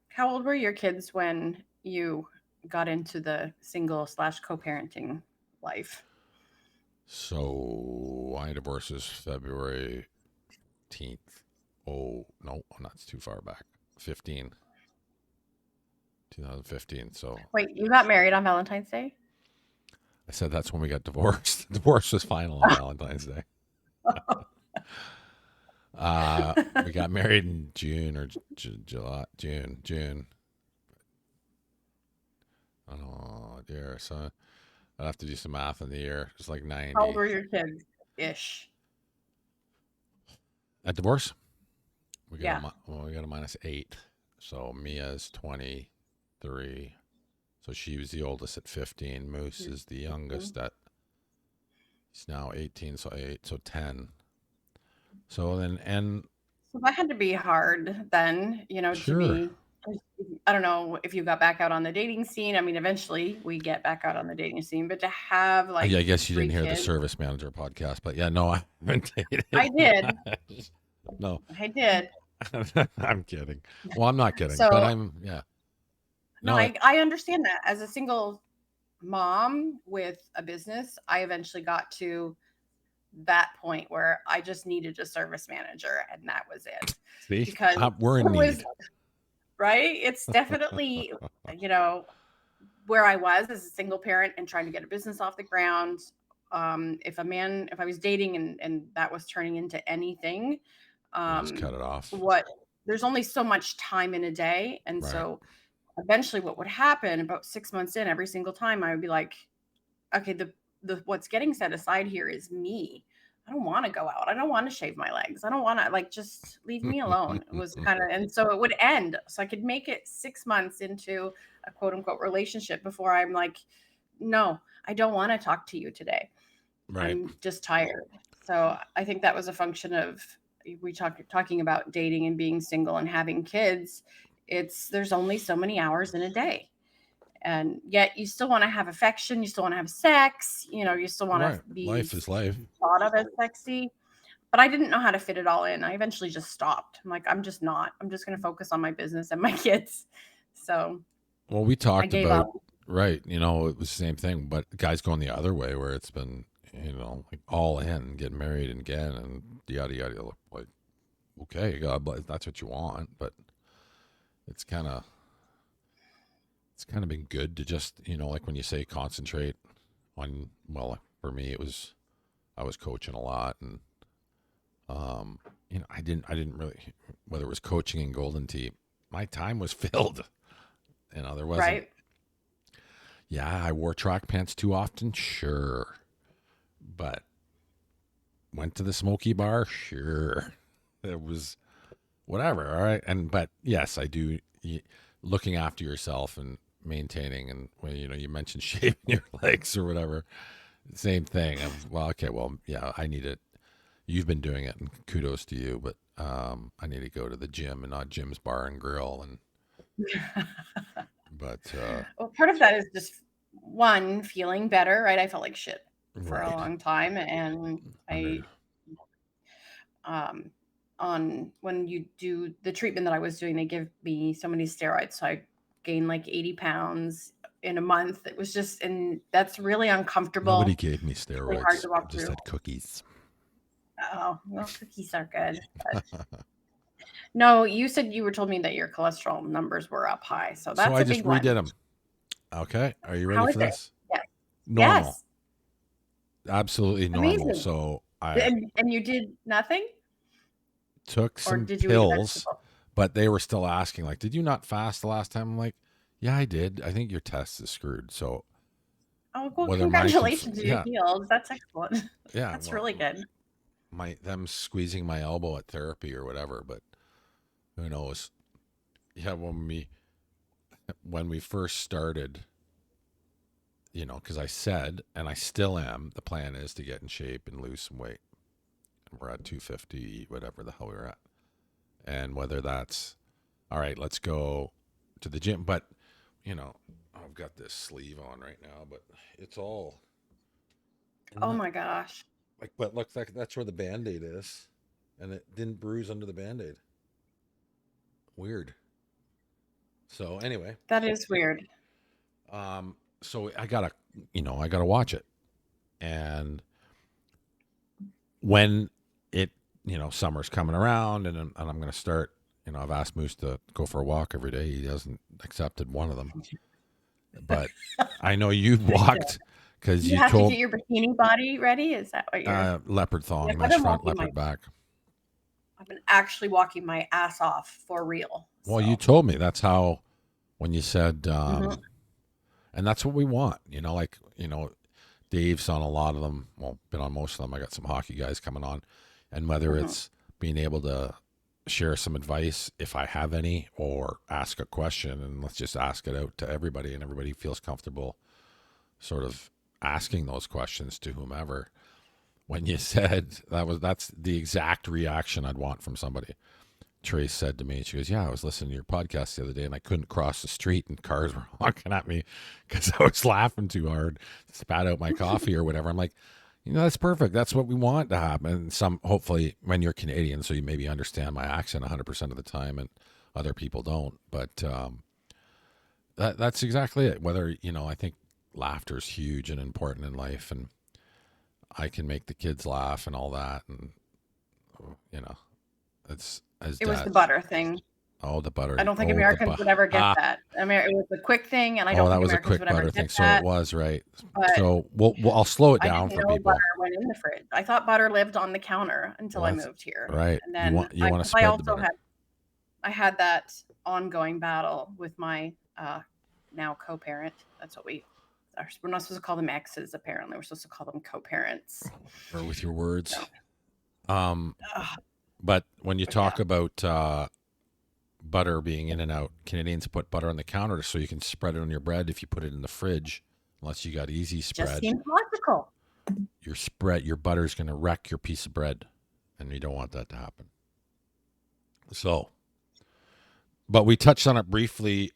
S2: How old were your kids when you got into the single/co-parenting life?
S1: So my divorce is February 18th. Oh no, that's too far back. 15, 2015. So
S2: Wait, you got married on Valentine's Day?
S1: I said that's when we got divorced. The divorce was final on Valentine's Day. We got married in June or July, June. Oh dear. So I'd have to do some math in the year. It's like
S2: How old
S1: 90.
S2: were your kids? Ish.
S1: At divorce,
S2: Yeah.
S1: we got a -8. So Mia's 23. So she was the oldest at 15. Moose is the
S2: Mhm.
S1: youngest at, he's now 18. So 8. So 10. So then, and
S2: So that had to be hard then, to
S1: sure.
S2: be. I don't know if you got back out on the dating scene. I mean, eventually we get back out on the dating scene, but to have
S1: Yeah,
S2: like
S1: I guess you
S2: three
S1: didn't hear the
S2: kids,
S1: service manager podcast, but yeah, no, I haven't dated.
S2: I did.
S1: No,
S2: I did.
S1: I'm kidding. Well, I'm not kidding, but
S2: So
S1: yeah.
S2: no,
S1: No,
S2: I understand that. As a single mom with a business, I eventually got to that point where I just needed a service manager and that was it.
S1: see,
S2: Because
S1: we're in
S2: it was
S1: need.
S2: right. It's definitely, you know, where I was as a single parent and trying to get a business off the ground. If I was dating and that was turning into anything,
S1: You just cut it off.
S2: what there's only so much time in a day. And
S1: Right.
S2: so eventually what would happen about 6 months in, every single time I would be like, okay, the what's getting set aside here is me. I don't want to go out. I don't want to shave my legs. I don't want to, like, just leave me alone. It was kind of, and so it would end. So I could make it 6 months into a quote unquote relationship before I'm like, no, I don't want to talk to you today.
S1: Right.
S2: I'm just tired. So I think that was a function of talking about dating and being single and having kids. It's there's only so many hours in a day. And yet you still want to have affection, you still want to have sex, you still want to
S1: Right.
S2: be
S1: Life is life.
S2: thought of as sexy. But I didn't know how to fit it all in. I eventually just stopped. I'm like, I'm just not. I'm just going to focus on my business and my kids. So
S1: Well, we
S2: I
S1: talked
S2: gave
S1: about,
S2: up.
S1: right, it was the same thing, but guys going the other way where it's been, like all in, get married again and yada yada. Like, okay, God bless, that's what you want, but it's kind of been good to just, like when you say concentrate on, well, for me it was, I was coaching a lot, and I didn't really, whether it was coaching in Golden Tee, my time was filled. There wasn't.
S2: Right.
S1: Yeah, I wore track pants too often, sure, but went to the Smoky Bar, sure. It was whatever, all right. But yes, I do. Looking after yourself and maintaining, and when you mentioned shaving your legs or whatever, same thing. Well, okay, well, yeah, I need it. You've been doing it, and kudos to you. But I need to go to the gym and not Jim's Bar and Grill. And but
S2: Well, part of that is just one feeling better, right? I felt like shit for a
S1: right,
S2: long time. And
S1: under
S2: I, um, on when you do the treatment that I was doing, they give me so many steroids. So I gained like 80 pounds in a month. It was just, and that's really
S1: nobody
S2: uncomfortable.
S1: gave me
S2: It's really hard
S1: steroids.
S2: to
S1: I
S2: walk
S1: just
S2: through.
S1: had cookies.
S2: Oh, well, cookies are good. But no, you said you were told me that your cholesterol numbers were up high. So
S1: So
S2: that's
S1: I
S2: a
S1: just
S2: big
S1: redid
S2: one.
S1: them. Okay, are you ready
S2: How is
S1: for
S2: it?
S1: this?
S2: Yes.
S1: Normal,
S2: Yes.
S1: absolutely normal.
S2: Amazing.
S1: So I
S2: And you did nothing?
S1: took
S2: Or
S1: some
S2: did you eat a
S1: pills,
S2: vegetable?
S1: but they were still asking, like, did you not fast the last time? I'm like, yeah, I did. I think your test is screwed. So
S2: Oh, well,
S1: whether mine
S2: congratulations, you
S1: yeah,
S2: healed. That's excellent.
S1: yeah,
S2: That's
S1: well,
S2: really good.
S1: them squeezing my elbow at therapy or whatever, but who knows? Yeah, when we first started, because I said, and I still am, the plan is to get in shape and lose some weight. And we're at 250, whatever the hell we're at. And whether that's, all right, let's go to the gym. But, I've got this sleeve on right now, but it's all,
S2: Oh my gosh.
S1: like, but looks like that's where the band aid is. And it didn't bruise under the band aid. Weird. So, anyway,
S2: That is weird.
S1: so I gotta watch it. And when it, summer's coming around, and I'm going to start, I've asked Moose to go for a walk every day. He hasn't accepted one of them, but I know you've walked because
S2: You
S1: you
S2: have to get
S1: told
S2: your bikini body ready? Is that what you're
S1: leopard
S2: Yes,
S1: thong, nice front, leopard back.
S2: I've been actually walking my ass off for real.
S1: Well, you
S2: So,
S1: told me that's how, when you said,
S2: mhm,
S1: and that's what we want, like, Dave's on a lot of them. Well, been on most of them. I got some hockey guys coming on, and whether
S2: mhm.
S1: it's being able to share some advice if I have any, or ask a question, and let's just ask it out to everybody, and everybody feels comfortable sort of asking those questions to whomever. When you said that's the exact reaction I'd want from somebody. Trace said to me, she goes, yeah, I was listening to your podcast the other day and I couldn't cross the street and cars were honking at me because I was laughing too hard, spat out my coffee or whatever. I'm like, that's perfect. That's what we want to happen. And hopefully when you're Canadian, so you maybe understand my accent 100% of the time and other people don't. But that's exactly it. Whether, I think laughter is huge and important in life, and I can make the kids laugh and all that. And, it's as
S2: It was the
S1: dad.
S2: butter thing.
S1: Oh, the butter.
S2: I don't think
S1: Oh, the
S2: Americans
S1: butter.
S2: would ever get
S1: Ah,
S2: that. It was a quick thing, and I
S1: oh,
S2: don't
S1: that
S2: think
S1: was a
S2: Americans
S1: quick
S2: would ever
S1: butter
S2: get
S1: thing. So it
S2: that.
S1: was right.
S2: But
S1: So I'll slow it
S2: I
S1: down
S2: didn't
S1: for
S2: know butter
S1: people.
S2: went in the fridge. I thought butter lived on the counter until
S1: Well,
S2: I
S1: that's
S2: moved here,
S1: right.
S2: and
S1: You
S2: then
S1: want to
S2: because I
S1: spread the
S2: also
S1: butter.
S2: had that ongoing battle with my now co-parent. That's what we're not supposed to call them exes. Apparently, we're supposed to call them co-parents.
S1: Or with your
S2: So,
S1: words. Um,
S2: ugh,
S1: but when you
S2: but yeah,
S1: talk about butter being in and out, Canadians put butter on the counter so you can spread it on your bread. If you put it in the fridge, unless you got easy
S2: just
S1: spread,
S2: seems logical.
S1: your butter's going to wreck your piece of bread, and you don't want that to happen. So, but we touched on it briefly.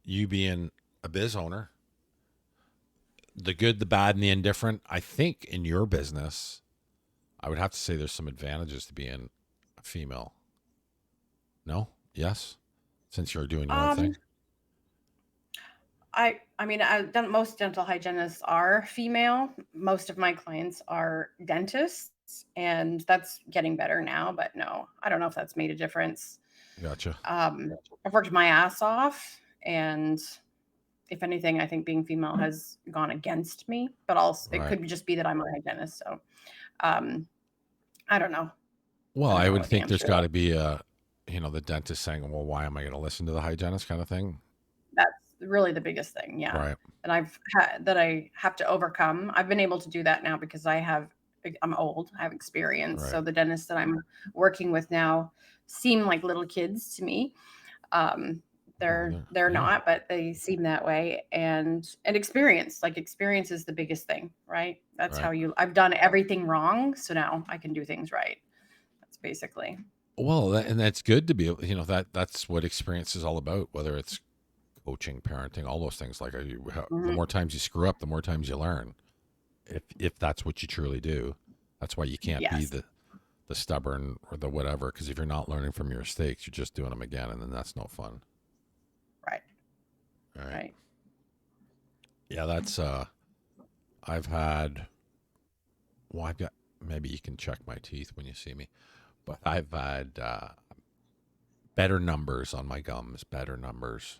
S1: You being a biz owner, the good, the bad, and the indifferent. I think in your business, I would have to say there's some advantages to being a female. No? Yes? Since you're doing your own thing?
S2: Um, I mean, most dental hygienists are female. Most of my clients are dentists, and that's getting better now. But no, I don't know if that's made a difference.
S1: Gotcha.
S2: Um, I've worked my ass off, and if anything, I think being female has gone against me. But also, it
S1: Right.
S2: could just be that I'm a hygienist. So, um, I don't know.
S1: Well,
S2: I don't
S1: I
S2: know
S1: would
S2: what the
S1: think there's
S2: answer
S1: got
S2: is.
S1: to be the dentist saying, well, why am I going to listen to the hygienist kind of thing?
S2: That's really the biggest thing, yeah.
S1: Right.
S2: And that I have to overcome. I've been able to do that now because I'm old, I have experience.
S1: Right.
S2: So the dentists that I'm working with now seem like little kids to me. Um,
S1: Well,
S2: they're
S1: yeah.
S2: not, but they seem that way. And experience is the biggest thing, right? That's
S1: Right.
S2: how I've done everything wrong, so now I can do things right. That's basically.
S1: Well, and that's good to be, that's what experience is all about, whether it's coaching, parenting, all those things. Like the
S2: Mhm.
S1: more times you screw up, the more times you learn. If that's what you truly do, that's why you can't be
S2: Yes.
S1: the stubborn or the whatever. Because if you're not learning from your mistakes, you're just doing them again, and then that's no fun.
S2: Right.
S1: All right.
S2: Right.
S1: Yeah, that's I've had. Well, I've got. Maybe you can check my teeth when you see me, but I've had better numbers on my gums. Better numbers.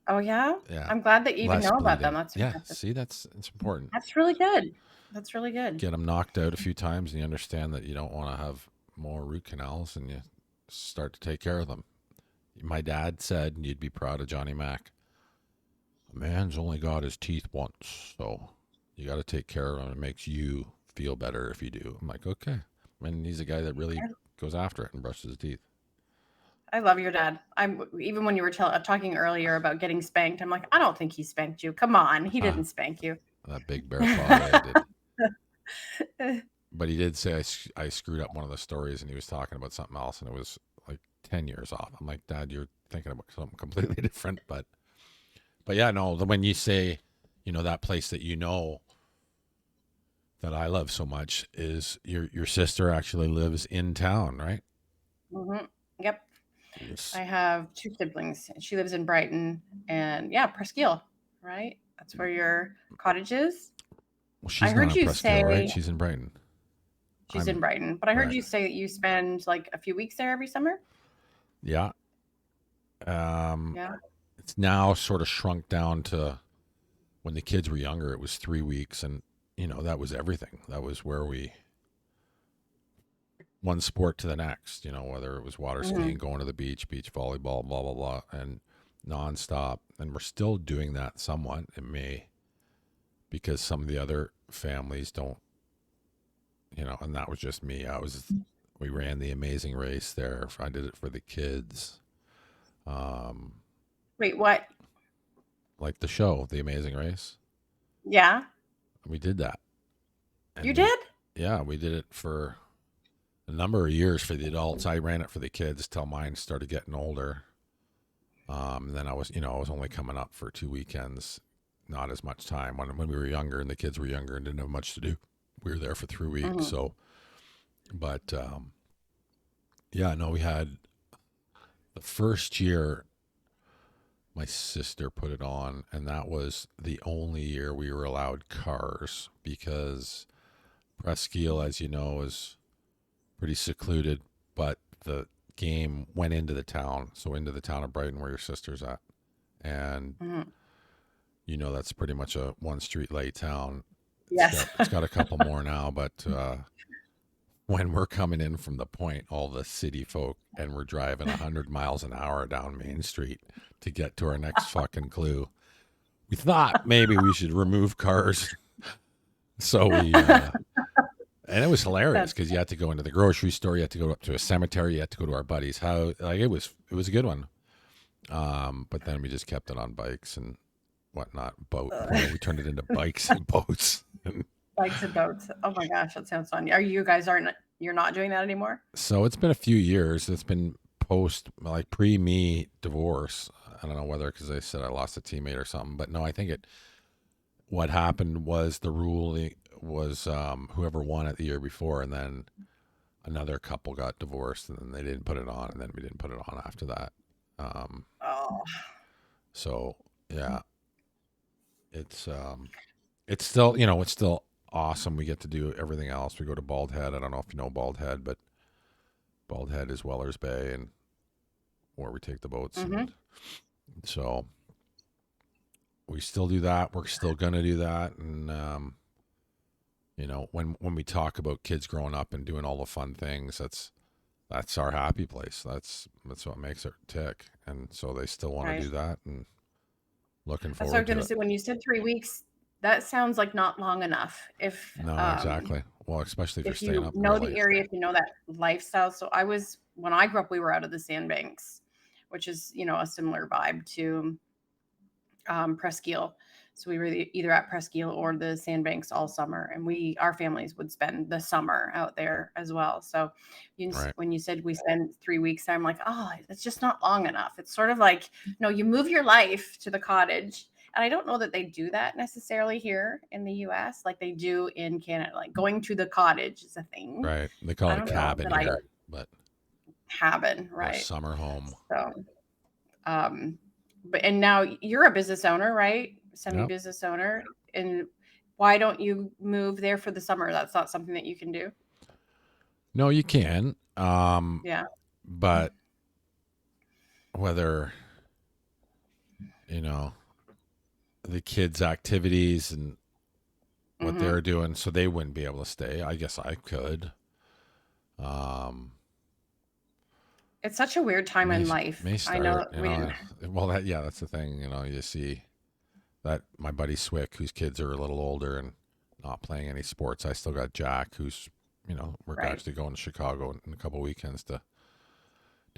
S2: Oh, yeah?
S1: Yeah,
S2: I'm glad that you even
S1: less
S2: know about them.
S1: bleeding.
S2: That's
S1: Yeah,
S2: fantastic.
S1: see, it's important.
S2: That's really good. That's really good.
S1: Get them knocked out a few times, and you understand that you don't want to have more root canals, and you start to take care of them. My dad said, and you'd be proud of Johnny Mack, a man's only got his teeth once, so you got to take care of him. It makes you feel better if you do. I'm like, okay. And he's a guy that really goes after it and brushes his teeth.
S2: I love your dad. I'm even when you were talking earlier about getting spanked, I'm like, I don't think he spanked you. Come on, he didn't spank you.
S1: That big bear paw, yeah, he did. But he did say I screwed up one of the stories, and he was talking about something else, and it was like 10 years off. I'm like, Dad, you're thinking about something completely different. But yeah, no, when you say, that place that that I love so much is your sister actually lives in town, right?
S2: Hmm. Yep.
S1: Yes.
S2: I have two siblings. She lives in Brighton, and yeah, Presqu'île, right? That's where your cottage is.
S1: Well,
S2: I
S1: she's not
S2: heard
S1: on
S2: you
S1: Presqu'île, right?
S2: say
S1: She's in Brighton.
S2: she's in
S1: I'm
S2: Brighton, but I heard
S1: right.
S2: you say that you spend like a few weeks there every summer.
S1: Yeah. Um,
S2: Yeah.
S1: it's now sort of shrunk down to when the kids were younger. It was 3 weeks, and that was everything. That was where we one sport to the next. Whether it was water skiing,
S2: Hmm.
S1: going to the beach volleyball, blah blah blah, and nonstop. And we're still doing that somewhat. It may because some of the other families don't, and that was just me. We ran the amazing race there. I did it for the kids. Um,
S2: Wait, what?
S1: like the show, The Amazing Race.
S2: Yeah,
S1: We did that.
S2: you
S1: And
S2: did?
S1: we did it for a number of years for the adults. I ran it for the kids till mine started getting older. And then I was only coming up for 2 weekends, not as much time when we were younger and the kids were younger and didn't have much to do. We were there for 3 weeks.
S2: Hmm.
S1: So, but yeah, no, we had the first year my sister put it on, and that was the only year we were allowed cars because Presqu'île, as you know, is pretty secluded. But the game went into the town, so into the town of Brighton where your sister's at, and
S2: Mhm.
S1: that's pretty much a one street light town. It's
S2: Yes.
S1: got it's got a couple more now, but when we're coming in from the point, all the city folk, and we're driving 100 miles an hour down Main Street to get to our next fucking clue, we thought maybe we should remove cars. So and it was hilarious
S2: That's
S1: because you had to go into the grocery store, you had to go up to a cemetery, you had to go to our buddy's house. Like it was a good one. But then we just kept it on bikes and whatnot. Well, we turned it into bikes and boats.
S2: bikes and boats. Oh my gosh, that sounds fun. Are you guys aren't you're not doing that anymore?
S1: So it's been a few years. It's been like pre me divorce. I don't know whether because I said I lost a teammate or something, but no, I think what happened was the rule was whoever won it the year before, and then another couple got divorced, and then they didn't put it on, and then we didn't put it on after that. Um,
S2: Oh,
S1: so yeah, it's still it's still awesome. We get to do everything else. We go to Bald Head. I don't know if you know Bald Head, but Bald Head is Weller's Bay, and where we take the boats,
S2: mm-hmm.
S1: and so we still do that. We're still gonna do that, and when we talk about kids growing up and doing all the fun things, that's our happy place. That's what makes it tick, and so they still want to
S2: Right.
S1: do that, and looking
S2: That's what I was
S1: forward
S2: going
S1: to
S2: to
S1: it.
S2: say. When you said 3 weeks, that sounds like not long enough.
S1: No, exactly. Well, especially if you're
S2: If
S1: staying
S2: you
S1: up
S2: know the
S1: early.
S2: area, if you know that lifestyle. So when I grew up, we were out of the Sandbanks, which is a similar vibe to Presqu'île. So we were either at Presqu'île or the Sandbanks all summer, and our families would spend the summer out there as well. So
S1: Right.
S2: when you said we spend 3 weeks there, I'm like, oh, it's just not long enough. It's sort of like, you move your life to the cottage. And I don't know that they do that necessarily here in the US like they do in Canada. Like going to the cottage is a thing.
S1: Right. They call
S2: I
S1: it a
S2: don't know
S1: cabin
S2: that I
S1: here, but
S2: haven't,
S1: or a
S2: right?
S1: summer home.
S2: So um, and now you're a business owner, right? Semi
S1: Yep.
S2: business owner. And why don't you move there for the summer? That's not something that you can do.
S1: No, you can.
S2: Yeah.
S1: But whether, you know, the kids' activities and what
S2: Hmm.
S1: they're doing, so they wouldn't be able to stay. I guess I could. Um,
S2: It's such a weird time
S1: may
S2: in life.
S1: may
S2: I know
S1: start,
S2: we didn't.
S1: well, that's the thing. You see that my buddy Swick, whose kids are a little older and not playing any sports. I still got Jack, who's we're
S2: Right.
S1: actually going to Chicago in a couple weekends to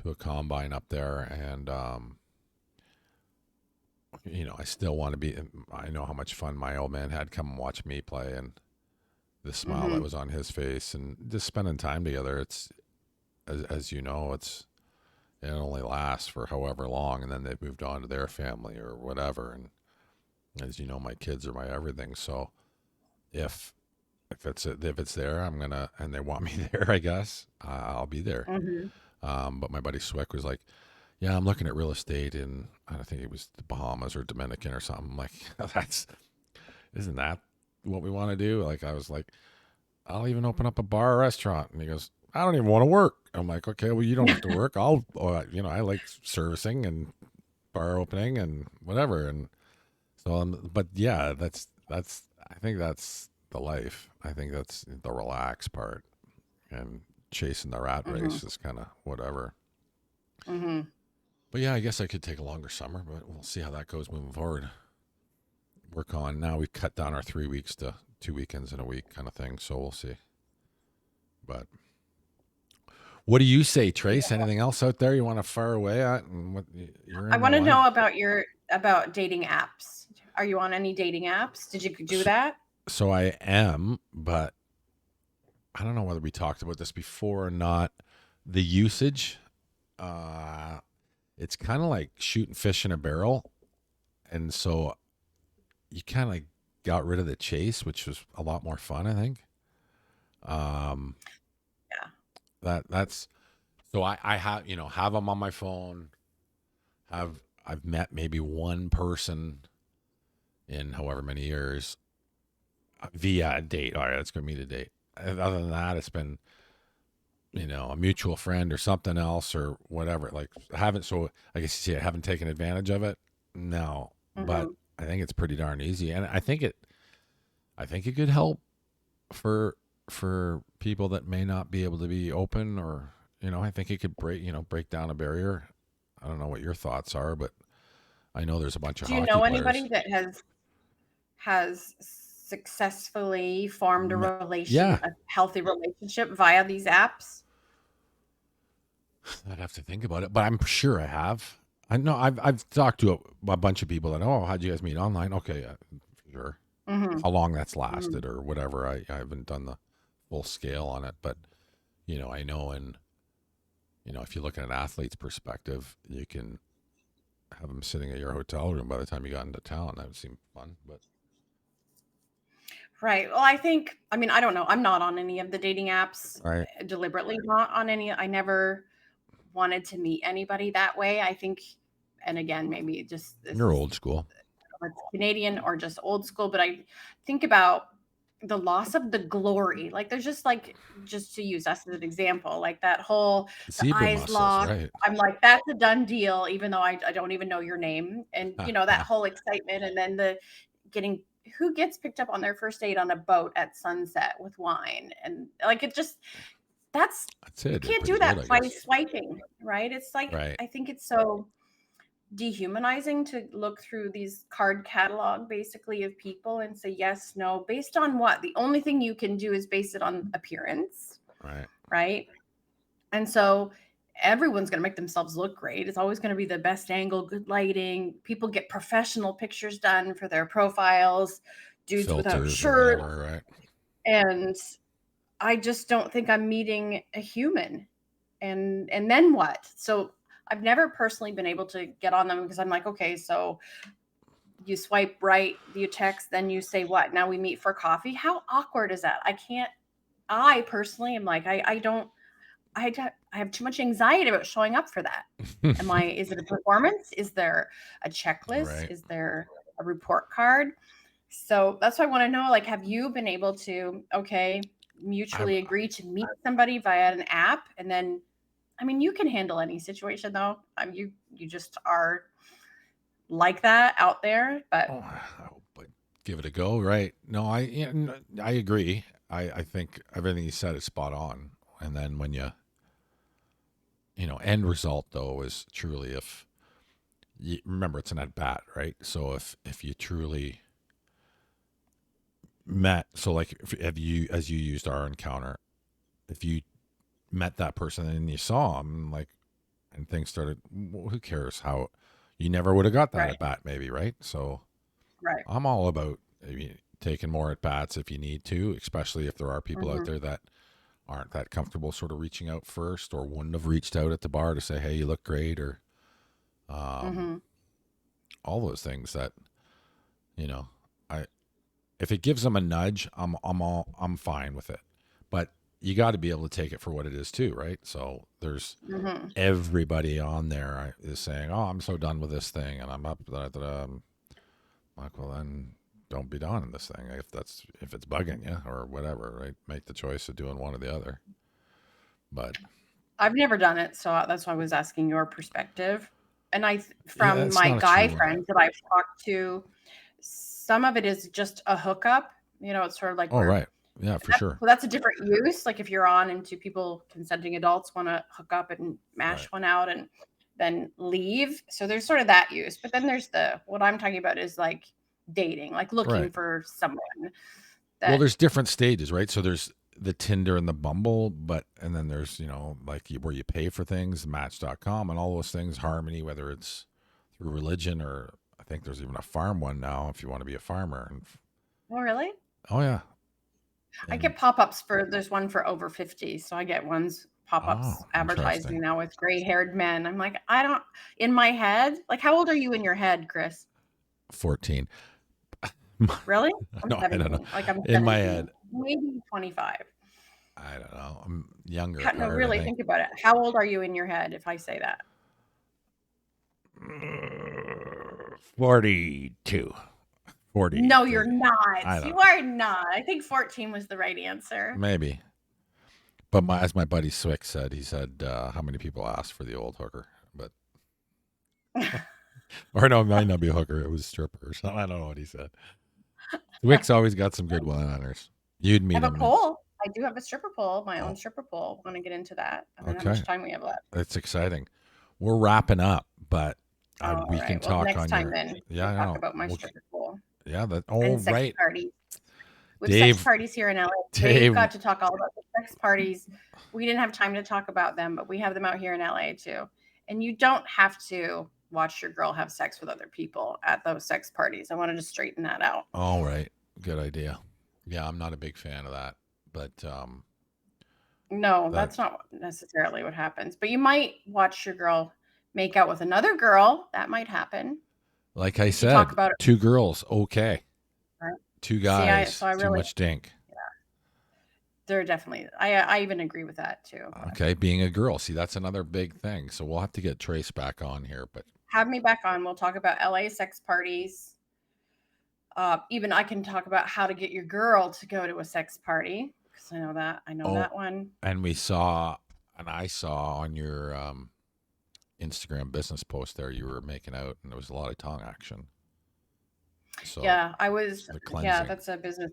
S1: a combine up there, and I still want to be. I know how much fun my old man had come and watch me play, and the smile that
S2: Hmm.
S1: was on his face, and just spending time together. It's as you know, it only lasts for however long, and then they've moved on to their family or whatever. And as you know, my kids are my everything. So if if it's there, I'm gonna, and they want me there. I guess I'll be there.
S2: Hmm.
S1: But my buddy Swick was like, "Yeah, I'm looking at real estate in I don't think it was the Bahamas or Dominican or something." I'm like, isn't that what we want to do? Like I was like, I'll even open up a bar or restaurant, and he goes, I don't even want to work. I'm like, okay, well you don't have to work. I like servicing and bar opening and whatever, and so but yeah, that's I think that's the life. I think that's the relaxed part, and chasing the rat
S2: Hmm.
S1: race is kind of whatever.
S2: Hmm.
S1: But yeah, I guess I could take a longer summer, but we'll see how that goes moving forward. Work on now. We've cut down our 3 weeks to 2 weekends in a week kind of thing, so we'll see. But what do you say, Trace? Anything else out there you want to fire away at? And what you're
S2: I
S1: in my
S2: want to
S1: life?
S2: know about dating apps. Are you on any dating apps? Did you do
S1: So,
S2: that?
S1: so I am, but I don't know whether we talked about this before or not. The usage, uh, it's kind of like shooting fish in a barrel, and so you kind of got rid of the chase, which was a lot more fun, I think. Um,
S2: Yeah.
S1: that's so I have them on my phone. I've met maybe one person in however many years via a date. All right, let's go meet a date. Other than that, it's been a mutual friend or something else or whatever. Like I haven't, so I guess you say I haven't taken advantage of it. No, but
S2: Hmm.
S1: I think it's pretty darn easy, and I think it could help for people that may not be able to be open, or I think it could break down a barrier. I don't know what your thoughts are, but I know there's a bunch of
S2: Do you
S1: hockey
S2: know
S1: players.
S2: anybody that has successfully formed
S1: Yeah,
S2: a healthy relationship via these apps?
S1: I'd have to think about it, but I'm sure I have. I know I've talked to a bunch of people that, oh, how'd you guys meet online? Okay, yeah, sure.
S2: Hmm.
S1: How long that's
S2: Hmm.
S1: lasted or whatever. I haven't done the full scale on it, but I know, and if you look at an athlete's perspective, you can have them sitting at your hotel room by the time you got into town. That would seem fun, but
S2: Right. Well, I think, I mean, I don't know. I'm not on any of the dating apps,
S1: right,
S2: deliberately not on any. I never wanted to meet anybody that way. I think, and again, maybe just this
S1: you're
S2: is
S1: old school.
S2: it's Canadian or just old school, but I think about the loss of the glory. Like there's just to use us as an example, like that whole the
S1: Zebra
S2: eyes
S1: muscles,
S2: locked.
S1: right?
S2: I'm like, that's a done deal, even though I don't even know your name. And that whole excitement and then the getting who gets picked up on their first date on a boat at sunset with wine. And like it just that's
S1: That's
S2: you
S1: it. Did
S2: can't
S1: pretty
S2: do
S1: good,
S2: that
S1: I
S2: by
S1: guess.
S2: swiping, right? It's like
S1: Right.
S2: I think it's so dehumanizing to look through these card catalog basically of people and say yes, no, based on what? The only thing you can do is base it on appearance,
S1: Right.
S2: right? And so everyone's going to make themselves look great. It's always going to be the best angle, good lighting. People get professional pictures done for their profiles, dudes without
S1: Filters or
S2: shirts.
S1: whatever, right?
S2: And I just don't think I'm meeting a human. And then what? So I've never personally been able to get on them because I'm like, okay, so you swipe right, you text, then you say what? Now we meet for coffee. How awkward is that? I can't. I personally am like, I don't. I have too much anxiety about showing up for that. Am I? Is it a performance? Is there a checklist?
S1: Right.
S2: Is there a report card? So that's why I want to know. Like, have you been able to
S1: I've
S2: mutually agree to meet somebody via an app, and then I mean, you can handle any situation though. You just are like that out there, but
S1: but give it a go, right? No, I agree. I think everything you said is spot on. And then when end result though is truly, if you remember, it's an at bat, right? So if you truly met, so like if have you as you used our encounter, if you met that person and you saw them, like, and things started, who cares how you never would have got that
S2: right,
S1: at bat, maybe, right? So
S2: right.
S1: I'm all about, I mean, taking more at bats if you need to, especially if there are people out
S2: Hmm.
S1: there that aren't that comfortable sort of reaching out first, or wouldn't have reached out at the bar to say, hey, you look great, or um,
S2: Hmm.
S1: all those things that, you know, I, if it gives them a nudge, I'm fine with it. But you got to be able to take it for what it is too, right? So there's
S2: Hmm.
S1: everybody on there is saying, oh, I'm so done with this thing and I'm up, like, well, then don't be doing this thing if it's bugging you or whatever, right? Make the choice of doing one or the other. But
S2: I've never done it, so that's why I was asking your perspective. And
S1: yeah,
S2: from
S1: it's
S2: my
S1: not a true
S2: guy
S1: one.
S2: friends that I've talked to, some of it is just a hookup. It's sort of like
S1: Oh,
S2: where
S1: right. Yeah, for sure.
S2: that's a different use. Like if you're on and two people, consenting adults, want to hook up and
S1: Right.
S2: mash one out and then leave. So there's sort of that use. But then there's what I'm talking about is like dating, like looking
S1: Right.
S2: for someone
S1: Well,
S2: that.
S1: there's different stages, right? So there's the Tinder and the Bumble, and then there's, like where you pay for things, Match.com and all those things, Harmony, whether it's through religion, or I think there's even a farm one now if you want to be a farmer. And
S2: Oh, really?
S1: oh yeah,
S2: I
S1: and
S2: get pop-ups for there's one for over 50. So I get ones
S1: oh,
S2: pop-ups
S1: interesting.
S2: advertising now with gray-haired men. I'm like, I don't in my head, like how old are you in your head, Chris?
S1: 14.
S2: Really? I'm
S1: No, I don't know.
S2: 17. Like I'm
S1: In my
S2: 17.
S1: head,
S2: Maybe 25.
S1: I don't know. I'm younger at
S2: No,
S1: heart, I
S2: really
S1: think.
S2: think about it. How old are you in your head if I say that?
S1: 42.
S2: No,
S1: 40.
S2: you're not.
S1: I don't
S2: You
S1: know.
S2: are not. I think 14 was the right answer.
S1: Maybe. But as my buddy Swick said, he said, how many people asked for the old hooker? But or no, it might not be a hooker. It was a stripper or something. I don't know what he said. Swick's always got some good one-liners. You'd
S2: I
S1: meet
S2: have a
S1: him.
S2: pole. I do have a stripper pole, my own
S1: Oh,
S2: stripper pole. Want to get into that? I don't know how
S1: okay.
S2: much time we have left.
S1: It's exciting. We're wrapping up, but
S2: All
S1: we can
S2: right. Well,
S1: talk
S2: next
S1: on
S2: time
S1: your.
S2: then
S1: Yeah,
S2: we'll
S1: I
S2: talk
S1: know.
S2: about my stripper pole
S1: Yeah, that. Oh,
S2: and sex
S1: right.
S2: parties. With sex
S1: Dave,
S2: parties here in LA, Dave
S1: Dave,
S2: got to talk all about the sex parties. We didn't have time to talk about them, but we have them out here in LA too. And you don't have to watch your girl have sex with other people at those sex parties. I wanted to straighten that out.
S1: all right. Good idea. Yeah, I'm not a big fan of that, but
S2: No,
S1: that,
S2: that's not necessarily what happens. But you might watch your girl make out with another girl. That might happen
S1: like I
S2: if you talk
S1: said,
S2: about it.
S1: two girls, okay.
S2: Right?
S1: Two
S2: See,
S1: guys,
S2: I
S1: too
S2: really,
S1: much dink.
S2: they're definitely, I even agree with that too. But
S1: Okay, being a girl. See, that's another big thing. So we'll have to get Trace back on here, but
S2: have me back on. We'll talk about LA sex parties. Even I can talk about how to get your girl to go to a sex party because I know
S1: oh,
S2: that one.
S1: and I saw on your Instagram business post there you were making out, and there was a lot of tongue action. So
S2: Yeah, I was.
S1: the
S2: Yeah,
S1: cleansing.
S2: that's a business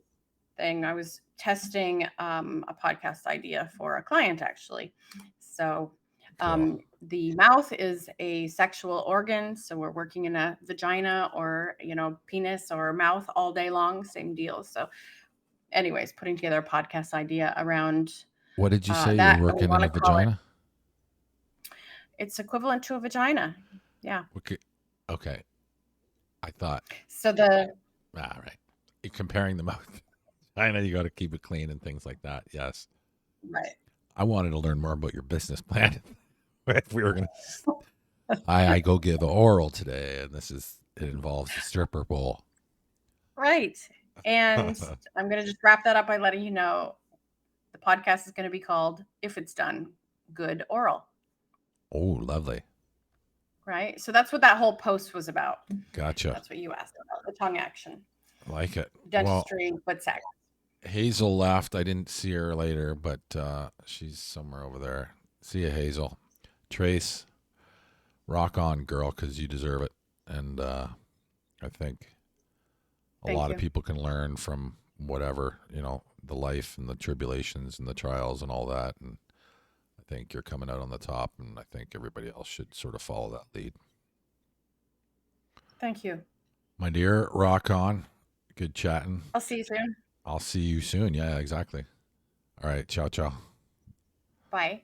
S2: thing. I was testing a podcast idea for a client actually. So
S1: Cool.
S2: the mouth is a sexual organ, so we're working in a vagina or penis or mouth all day long. Same deal. So, anyways, putting together a podcast idea around
S1: What did you say? You're
S2: that, and we
S1: working in
S2: want
S1: a
S2: to call it.
S1: vagina?
S2: It's equivalent to a vagina. Yeah.
S1: Okay. Okay. I thought,
S2: So the
S1: right. You're comparing the mouth. I know you got to keep it clean and things like that. Yes.
S2: right.
S1: I wanted to learn more about your business plan. If we were going to, I go give oral today, and it involves the stripper pole.
S2: Right. And I'm going to just wrap that up by letting you know the podcast is going to be called If It's Done Good Oral.
S1: Oh, lovely.
S2: Right. So that's what that whole post was about.
S1: Gotcha.
S2: That's what you asked about the tongue action,
S1: Like it.
S2: dentistry, but sex.
S1: Hazel left. I didn't see her later, but she's somewhere over there. See you, Hazel. Trace, rock on, girl, because you deserve it. And I think a
S2: Thank
S1: lot
S2: you.
S1: of people can learn from whatever, the life and the tribulations and the trials and all that. And I think you're coming out on the top, and I think everybody else should sort of follow that lead.
S2: Thank you.
S1: My dear, rock on. Good chatting.
S2: I'll see you soon.
S1: I'll see you soon. Yeah, exactly. All right. Ciao, ciao.
S2: Bye.